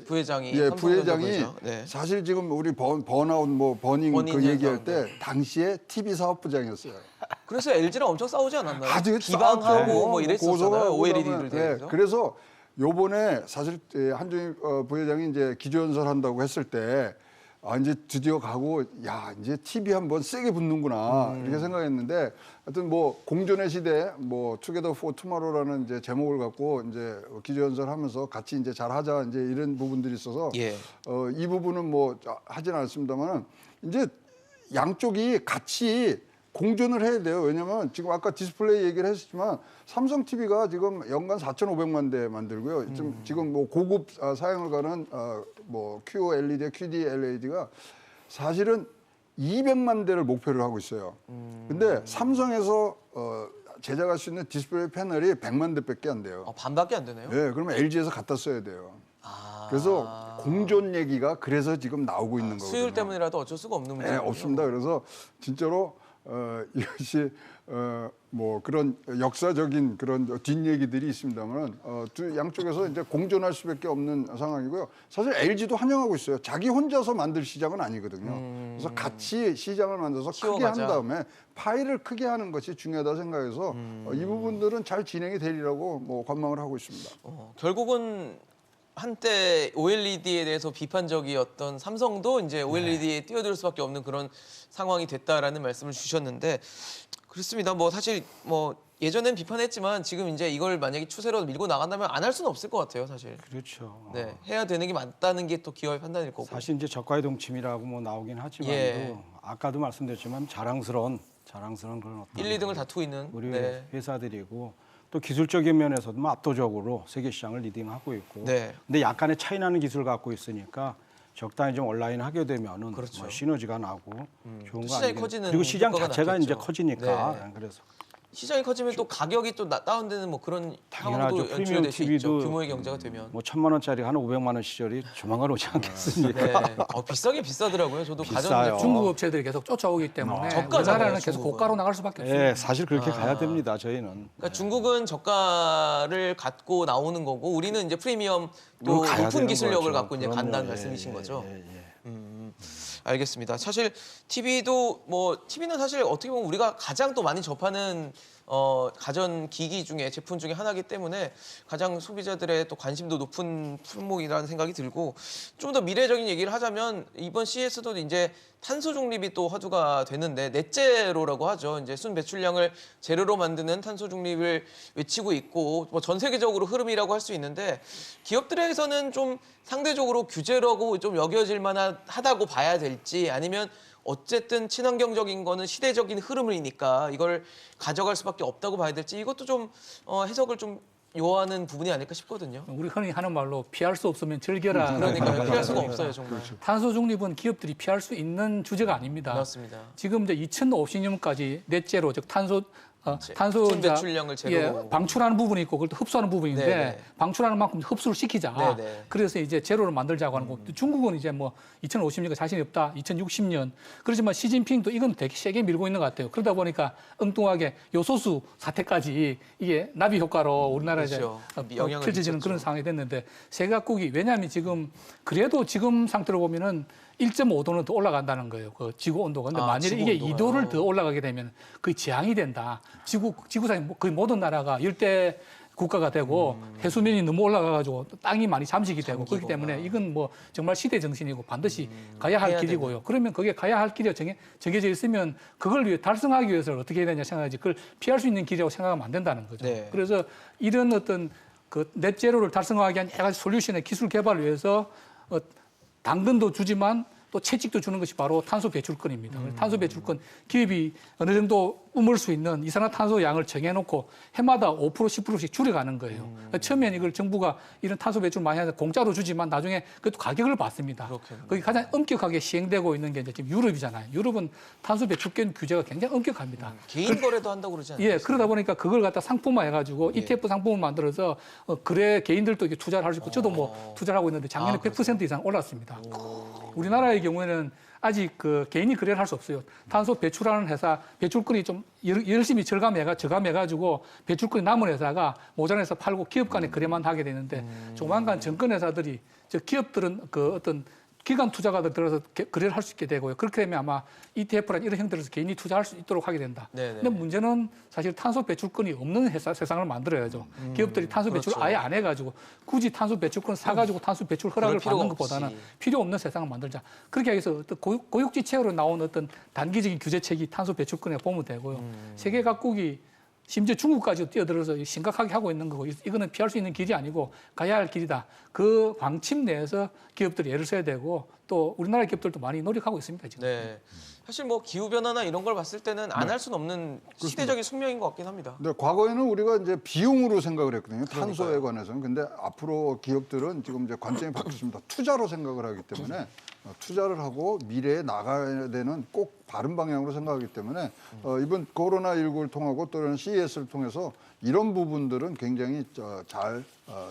부회장이 예, 삼성전자 부회장이 부회장. 네. 사실 지금 우리 번아웃 뭐 버닝 버닝 그 얘기할 현상, 때 당시에 TV 사업부장이었어요. 그래서 LG랑 엄청 싸우지 않았나요? 아주 비방하고 싸웠죠. 뭐 이랬었잖아요. 고소하고 OLED를 그다음에, 대해서. 그래서 요번에 사실 한종희 부회장이 이제 기조연설 한다고 했을 때 아, 이제 드디어 가고 야 이제 TV 한번 세게 붙는구나 이렇게 생각했는데 하여튼 뭐 공존의 시대 뭐 투게더 포 투모로우라는 이제 제목을 갖고 이제 기조연설하면서 같이 이제 잘하자 이제 이런 부분들이 있어서 예. 이 부분은 뭐 하진 않습니다만은 이제 양쪽이 같이 공존을 해야 돼요. 왜냐하면 지금 아까 디스플레이 얘기를 했지만 삼성 TV가 지금 연간 4,500만 대 만들고요. 지금 뭐 고급 사양을 가는 뭐 QLED, QD-LED가 사실은 200만 대를 목표로 하고 있어요. 근데 삼성에서 제작할 수 있는 디스플레이 패널이 100만 대밖에 안 돼요. 반밖에 안 되네요. 네, 그러면 LG에서 갖다 써야 돼요. 아. 그래서 공존 얘기가 그래서 지금 나오고 있는 거거든요. 수율 때문이라도 어쩔 수가 없는 네, 문제군요. 없습니다. 그래서 진짜로 이것이 뭐 그런 역사적인 그런 뒷얘기들이 있습니다만 두 양쪽에서 이제 공존할 수밖에 없는 상황이고요. 사실 LG도 환영하고 있어요. 자기 혼자서 만들 시장은 아니거든요. 그래서 같이 시장을 만들어서 크게 한 키워가자. 다음에 파일을 크게 하는 것이 중요하다 생각해서 이 부분들은 잘 진행이 되리라고 뭐 관망을 하고 있습니다. 결국은 한때 OLED에 대해서 비판적이었던 삼성도 이제 OLED에 뛰어들 수밖에 없는 그런 상황이 됐다라는 말씀을 주셨는데 그렇습니다. 뭐 사실 뭐 예전엔 비판했지만 지금 이제 이걸 만약에 추세로 밀고 나간다면 안 할 수는 없을 것 같아요, 사실. 그렇죠. 네, 해야 되는 게 맞다는 게 또 기업의 판단일 거고. 사실 이제 저가의 동침이라고 뭐 나오긴 하지만도 예. 아까도 말씀드렸지만 자랑스러운 그런 어떤 1, 2등을 다투고 있는 우리 네. 회사들이고 또 기술적인 면에서도 뭐 압도적으로 세계 시장을 리딩하고 있고. 네. 근데 약간의 차이 나는 기술을 갖고 있으니까 적당히 좀 온라인 하게 되면은 그렇죠. 뭐 시너지가 나고 좋은 거 시장이 아니겠어요. 커지는 그리고 시장 효과가 자체가 났겠죠. 이제 커지니까 네. 그래서 시장이 커지면 또 가격이 또 다운되는 뭐 그런 당연하죠. 상황도 프리미엄 연출될 수 있죠. TV도 규모의 경제가 되면. 뭐 1,000만 원짜리 한 500만 원 시절이 조만간 오지 않겠습니까? 네. 비싸게 비싸더라고요. 저도 비싸요. 가전 중국 업체들이 계속 쫓아오기 때문에 저가잖아요, 우리나라는 계속 중국은. 고가로 나갈 수밖에 없어요. 예, 사실 그렇게 가야 됩니다. 저희는. 그러니까 중국은 저가를 갖고 나오는 거고 우리는 이제 프리미엄 또 가야 높은 되는 기술력을 거죠. 갖고 이제 그럼요. 간다는 예, 말씀이신 예, 거죠. 예, 예. 알겠습니다. 사실 TV도 뭐 TV는 사실 어떻게 보면 우리가 가장 또 많이 접하는 가전 기기 중에 제품 중에 하나이기 때문에 가장 소비자들의 또 관심도 높은 품목이라는 생각이 들고 좀 더 미래적인 얘기를 하자면 이번 CES도 이제 탄소 중립이 또 화두가 되는데 넷제로라고 하죠. 이제 순 배출량을 제로로 만드는 탄소 중립을 외치고 있고 뭐 전 세계적으로 흐름이라고 할 수 있는데 기업들에서는 좀 상대적으로 규제라고 좀 여겨질 만하다고 봐야 될지 아니면 어쨌든 친환경적인 거는 시대적인 흐름이니까 이걸 가져갈 수밖에 없다고 봐야 될지 이것도 좀 해석을 좀 요하는 부분이 아닐까 싶거든요. 우리 흔히 하는 말로 피할 수 없으면 즐겨라. 그러니까요. 피할 수가 없어요, 정말. 탄소 중립은 기업들이 피할 수 있는 주제가 아닙니다. 맞습니다. 지금 이제 2050년까지 넷제로 즉 탄소 순 배출량을 제로로. 방출하는 부분이 있고 그걸 또 흡수하는 부분인데 네네. 방출하는 만큼 흡수를 시키자. 네네. 그래서 이제 제로를 만들자고 하는 거고 중국은 이제 뭐 2050년까지 자신이 없다. 2060년. 그렇지만 시진핑도 이건 되게 세게 밀고 있는 것 같아요. 그러다 보니까 엉뚱하게 요소수 사태까지 이게 나비 효과로 우리나라에 그렇죠. 이제 영향을 펼쳐지는 미쳤죠. 그런 상황이 됐는데 세 각국이 왜냐하면 지금 그래도 지금 상태로 보면은 1.5도는 더 올라간다는 거예요. 그 지구 온도가. 근데 만일에 지구 이게 온도가요. 2도를 더 올라가게 되면 거의 재앙이 된다. 지구상의 거의 모든 나라가 열대 국가가 되고 해수면이 너무 올라가가지고 땅이 많이 잠식이 되고 그렇기 때문에 이건 뭐 정말 시대 정신이고 반드시 가야 할 해야 길이고요. 그러면 그게 가야 할 길이 정해져 있으면 그걸 위해 달성하기 위해서 어떻게 해야 되냐 생각하지 그걸 피할 수 있는 길이라고 생각하면 안 된다는 거죠. 네. 그래서 이런 어떤 그 넷제로를 달성하기 위한 여러 가지 솔루션의 기술 개발을 위해서 당근도 주지만 또 채찍도 주는 것이 바로 탄소 배출권입니다. 탄소 배출권 기업이 어느 정도 뿜을 수 있는 이산화탄소 양을 정해놓고 해마다 5% 10%씩 줄여가는 거예요. 처음엔 이걸 정부가 이런 탄소 배출 많이 하는데 공짜로 주지만 나중에 그것도 가격을 받습니다. 그렇겠네요. 거기 가장 엄격하게 시행되고 있는 게 이제 지금 유럽이잖아요. 유럽은 탄소 배출권 규제가 굉장히 엄격합니다. 개인 거래도 한다고 그러지 않나요? 예, 그러다 보니까 그걸 갖다 상품화해가지고 예. ETF 상품을 만들어서 거래 개인들도 이렇게 투자를 할 수 있고 저도 뭐 투자를 하고 있는데 작년에 100% 이상 올랐습니다. 우리나라의 경우에는 아직 그 개인이 거래를 할 수 없어요. 탄소 배출하는 회사 배출권이 좀 열심히 저감해가지고 배출권이 남은 회사가 모자라서 팔고 기업 간에 거래만 하게 되는데 조만간 정권 회사들이 저 기업들은 그 어떤 기관 투자가들 들어서 거래를 할 수 있게 되고요. 그렇게 되면 아마 ETF란 이런 형태로서 개인이 투자할 수 있도록 하게 된다. 네네. 근데 문제는 사실 탄소 배출권이 없는 세상을 만들어야죠. 기업들이 탄소 배출을 그렇죠. 아예 안 해가지고 굳이 탄소 배출권 사가지고 탄소 배출 허락을 그럴 필요가 받는 것보다는 없이. 필요 없는 세상을 만들자. 그렇게 하기 위해서 어떤 고육지책으로 나온 어떤 단기적인 규제책이 탄소 배출권에 보면 되고요. 세계 각국이 심지어 중국까지 뛰어들어서 심각하게 하고 있는 거고 이거는 피할 수 있는 길이 아니고 가야 할 길이다. 그 방침 내에서 기업들이 애를 써야 되고 또 우리나라 기업들도 많이 노력하고 있습니다. 지금. 네. 사실 뭐 기후 변화나 이런 걸 봤을 때는 안 할 수는 없는 시대적인 숙명인 것 같긴 합니다. 근데 과거에는 우리가 이제 비용으로 생각을 했거든요. 탄소에 관해서는. 근데 앞으로 기업들은 지금 이제 관점이 바뀌었습니다. 투자로 생각을 하기 때문에 투자를 하고 미래에 나가야 되는 꼭 바른 방향으로 생각하기 때문에 이번 코로나19를 통하고 또 이런 CES를 통해서 이런 부분들은 굉장히 잘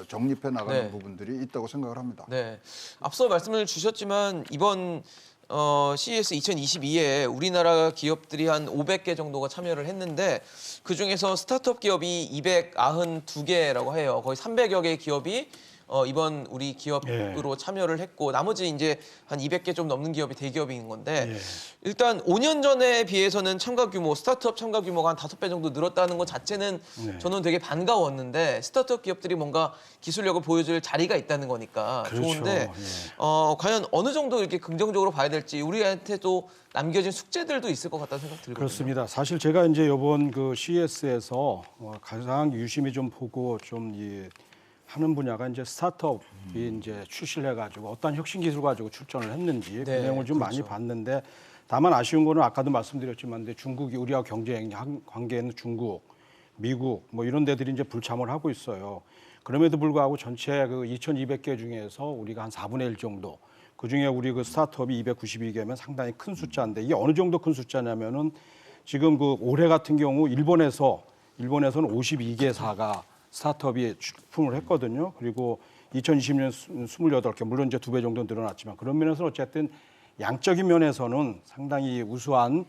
정립해 나가는 네. 부분들이 있다고 생각을 합니다. 네. 앞서 말씀을 주셨지만 이번 CES 2022에 우리나라 기업들이 한 500개 정도가 참여를 했는데 그중에서 스타트업 기업이 292개라고 해요. 거의 300여 개의 기업이 이번 우리 기업으로 참여를 했고 나머지 이제 한 200개 좀 넘는 기업이 대기업인 건데 예. 일단 5년 전에 비해서는 참가 규모, 스타트업 참가 규모가 한 5배 정도 늘었다는 것 자체는 네. 저는 되게 반가웠는데 스타트업 기업들이 뭔가 기술력을 보여줄 자리가 있다는 거니까 그렇죠. 좋은데 예. 과연 어느 정도 이렇게 긍정적으로 봐야 될지 우리한테도 남겨진 숙제들도 있을 것 같다는 생각 들거든요. 그렇습니다. 사실 제가 이제 이번 그 CES에서 가장 유심히 좀 보고 좀 하는 분야가 이제 스타트업이 이제 출시를 해가지고 어떤 혁신 기술 가지고 출전을 했는지 그 네, 내용을 좀 많이 그렇죠. 봤는데 다만 아쉬운 거는 아까도 말씀드렸지만 근데 중국이 우리와 경쟁 관계에 있는 중국, 미국 뭐 이런 데들이 이제 불참을 하고 있어요. 그럼에도 불구하고 전체 그 2,200개 중에서 우리가 한 4분의 1 정도 그 중에 우리 그 스타트업이 292개면 상당히 큰 숫자인데 이게 어느 정도 큰 숫자냐면은 지금 그 올해 같은 경우 일본에서는 52개사가 스타트업이 출품을 했거든요. 그리고 2020년 28개, 물론 이제 2배 정도 늘어났지만 그런 면에서는 어쨌든 양적인 면에서는 상당히 우수한,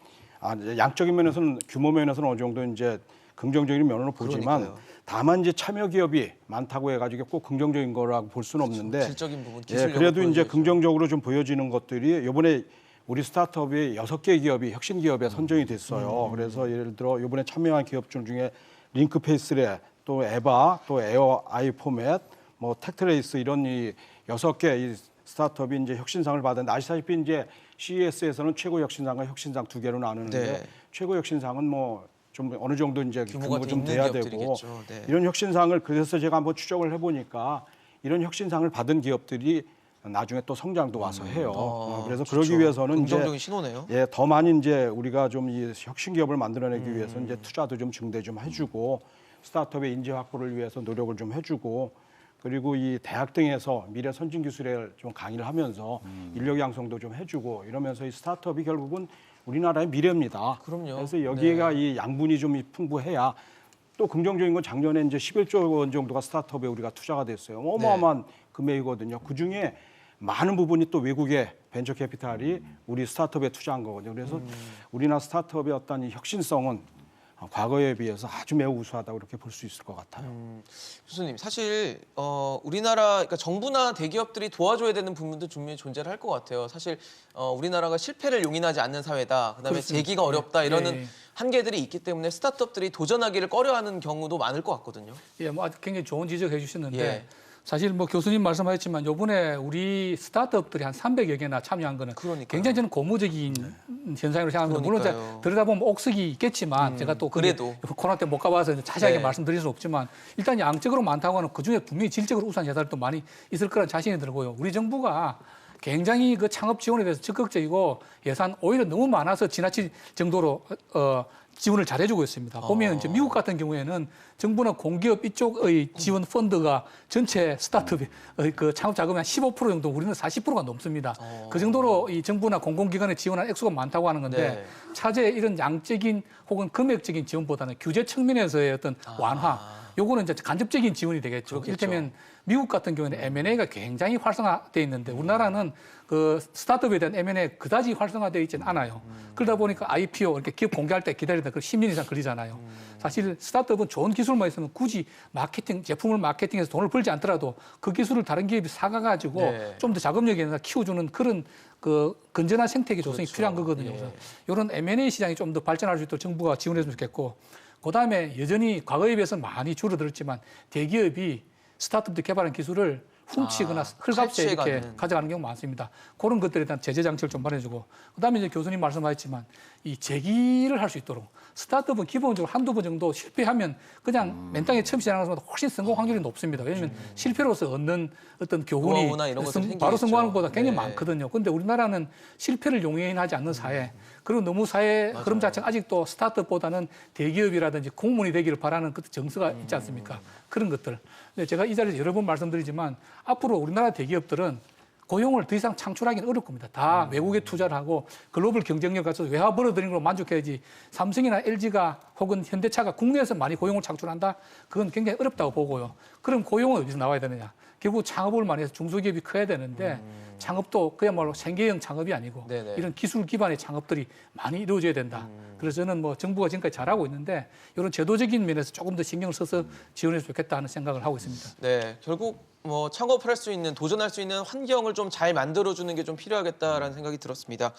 양적인 면에서는 규모 면에서는 어느 정도 이제 긍정적인 면으로 보지만 그러니까요. 다만 이제 참여 기업이 많다고 해가지고 꼭 긍정적인 거라고 볼 수는 없는데 질적인 부분, 예, 기술력을 그래도 이제 보여줘야죠. 긍정적으로 좀 보여지는 것들이 이번에 우리 스타트업이 6개 기업이 혁신 기업에 선정이 됐어요. 그래서 예를 들어 이번에 참여한 기업 중에 링크페이스랩, 또 에바, 또 에어 아이 포맷, 뭐 텍트레이스 이런 이 6개 이 스타트업이 이제 혁신상을 받았는데 아시다시피 이제 CES에서는 최고 혁신상과 혁신상 2개로 나누는데 네. 최고 혁신상은 뭐 좀 어느 정도 이제 규모가 규모가 좀 있는 돼야 되고 기업들이겠죠. 네. 이런 혁신상을 그래서 제가 한번 추적을 해보니까 이런 혁신상을 받은 기업들이 나중에 또 성장도 와서 해요. 그래서 그러기 좋죠. 위해서는 긍정적인 이제 신호네요. 예, 더 많이 이제 우리가 좀 이 혁신 기업을 만들어내기 위해서 이제 투자도 좀 증대 좀 해주고 스타트업의 인재 확보를 위해서 노력을 좀 해주고 그리고 이 대학 등에서 미래 선진 기술에 좀 강의를 하면서 인력 양성도 좀 해주고 이러면서 이 스타트업이 결국은 우리나라의 미래입니다. 그럼요. 그래서 여기가 이 양분이 좀 풍부해야 또 긍정적인 건 작년에 이제 11조 원 정도가 스타트업에 우리가 투자가 됐어요. 어마어마한 금액이거든요. 그 중에 많은 부분이 또 외국의 벤처 캐피탈이 우리 스타트업에 투자한 거거든요. 그래서 우리나라 스타트업의 어떤 이 혁신성은 과거에 비해서 아주 매우 우수하다고 이렇게 볼 수 있을 것 같아요. 교수님, 사실 우리나라 그러니까 정부나 대기업들이 도와줘야 되는 부분도 분명히 존재를 할 것 같아요. 사실 우리나라가 실패를 용인하지 않는 사회다. 그다음에 그렇습니다. 재기가 어렵다 이러는 예. 한계들이 있기 때문에 스타트업들이 도전하기를 꺼려하는 경우도 많을 것 같거든요. 예, 뭐 아주 굉장히 좋은 지적해 주셨는데 예. 사실 뭐 교수님 말씀하셨지만 이번에 우리 스타트업들이 한 300여 개나 참여한 거는 그러니까요. 굉장히 저는 고무적인 현상으로 생각합니다. 물론 그러니까요. 이제 들여다보면 옥석이 있겠지만 제가 또 그래도. 코로나 때 못 가봐서 자세하게 네. 말씀드릴 수는 없지만 일단 양적으로 많다고 하는 그중에 분명히 질적으로 우수한 회사들도 많이 있을 거라는 자신이 들고요. 우리 정부가 굉장히 그 창업 지원에 대해서 적극적이고 예산 오히려 너무 많아서 지나칠 정도로 지원을 잘해주고 있습니다. 보면 이제 미국 같은 경우에는 정부나 공기업 이쪽의 지원 펀드가 전체 스타트업의 그 창업 자금의 한 15% 정도, 우리는 40%가 넘습니다. 그 정도로 이 정부나 공공기관에 지원한 액수가 많다고 하는 건데 네. 차제의 이런 양적인 혹은 금액적인 지원보다는 규제 측면에서의 어떤 완화, 요거는 이제 간접적인 지원이 되겠죠. 그렇겠죠. 이를테면 미국 같은 경우에는 M&A가 굉장히 활성화되어 있는데 우리나라는 그 스타트업에 대한 M&A 그다지 활성화되어 있지는 않아요. 그러다 보니까 IPO 이렇게 기업 공개할 때 기다리다 그 10년 이상 걸리잖아요. 사실 스타트업은 좋은 기술만 있으면 굳이 마케팅, 제품을 마케팅해서 돈을 벌지 않더라도 그 기술을 다른 기업이 사가가지고 네. 좀 더 자금력에다 키워주는 그런 그 건전한 생태계 조성이 필요한 거거든요. 그래서 이런 M&A 시장이 좀 더 발전할 수 있도록 정부가 지원했으면 좋겠고, 그다음에 여전히 과거에 비해서 많이 줄어들었지만 대기업이 스타트업들 개발한 기술을 훔치거나 헐값에 이렇게 탈취해가는. 가져가는 경우가 많습니다. 그런 것들에 대한 제재 장치를 좀 마련해주고, 그다음에 이제 교수님 말씀하셨지만 이 재기를 할 수 있도록 스타트업은 기본적으로 한두 번 정도 실패하면 그냥 맨땅에 처음 시작하는 것보다 훨씬 성공 확률이 높습니다. 왜냐하면 실패로서 얻는 어떤 교훈이 노하우나 이런 것들이 바로 생기겠죠. 성공하는 것보다 굉장히 네. 많거든요. 그런데 우리나라는 실패를 용인하지 않는 사회, 그리고 너무 사회 흐름 자체가 아직도 스타트업보다는 대기업이라든지 공무원이 되기를 바라는 그 정서가 있지 않습니까? 그런 것들. 근데 제가 이 자리에서 여러 번 말씀드리지만 앞으로 우리나라 대기업들은 고용을 더 이상 창출하기는 어렵 겁니다. 다 외국에 투자를 하고 글로벌 경쟁력 가서 외화 벌어들이는 걸로 만족해야지 삼성이나 LG가 혹은 현대차가 국내에서 많이 고용을 창출한다? 그건 굉장히 어렵다고 보고요. 그럼 고용은 어디서 나와야 되느냐? 결국 창업을 많이 해서 중소기업이 커야 되는데 창업도 그야말로 생계형 창업이 아니고 네네. 이런 기술 기반의 창업들이 많이 이루어져야 된다. 그래서 저는 뭐 정부가 지금까지 잘하고 있는데 이런 제도적인 면에서 조금 더 신경을 써서 지원했으면 좋겠다 하는 생각을 하고 있습니다. 네, 결국 뭐 창업을 할 수 있는, 도전할 수 있는 환경을 좀 잘 만들어주는 게 좀 필요하겠다라는 생각이 들었습니다.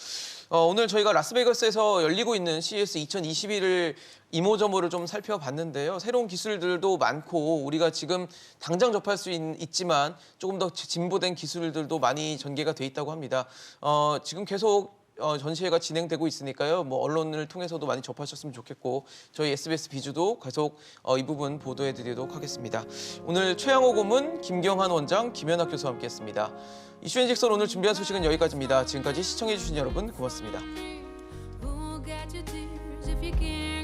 오늘 저희가 라스베이거스에서 열리고 있는 CES 2021을 이모저모를 좀 살펴봤는데요. 새로운 기술들도 많고 우리가 지금 당장 접할 수 있지만 조금 더 진보된 기술들도 많이 전개가 돼 있다고 합니다. 지금 계속 전시회가 진행되고 있으니까요. 뭐 언론을 통해서도 많이 접하셨으면 좋겠고 저희 SBS 비주도 계속 이 부분 보도해드리도록 하겠습니다. 오늘 최양호 고문, 김경한 원장, 김연학 교수와 함께했습니다. 이슈앤 직선 오늘 준비한 소식은 여기까지입니다. 지금까지 시청해주신 여러분 고맙습니다. Who got your tears if you can't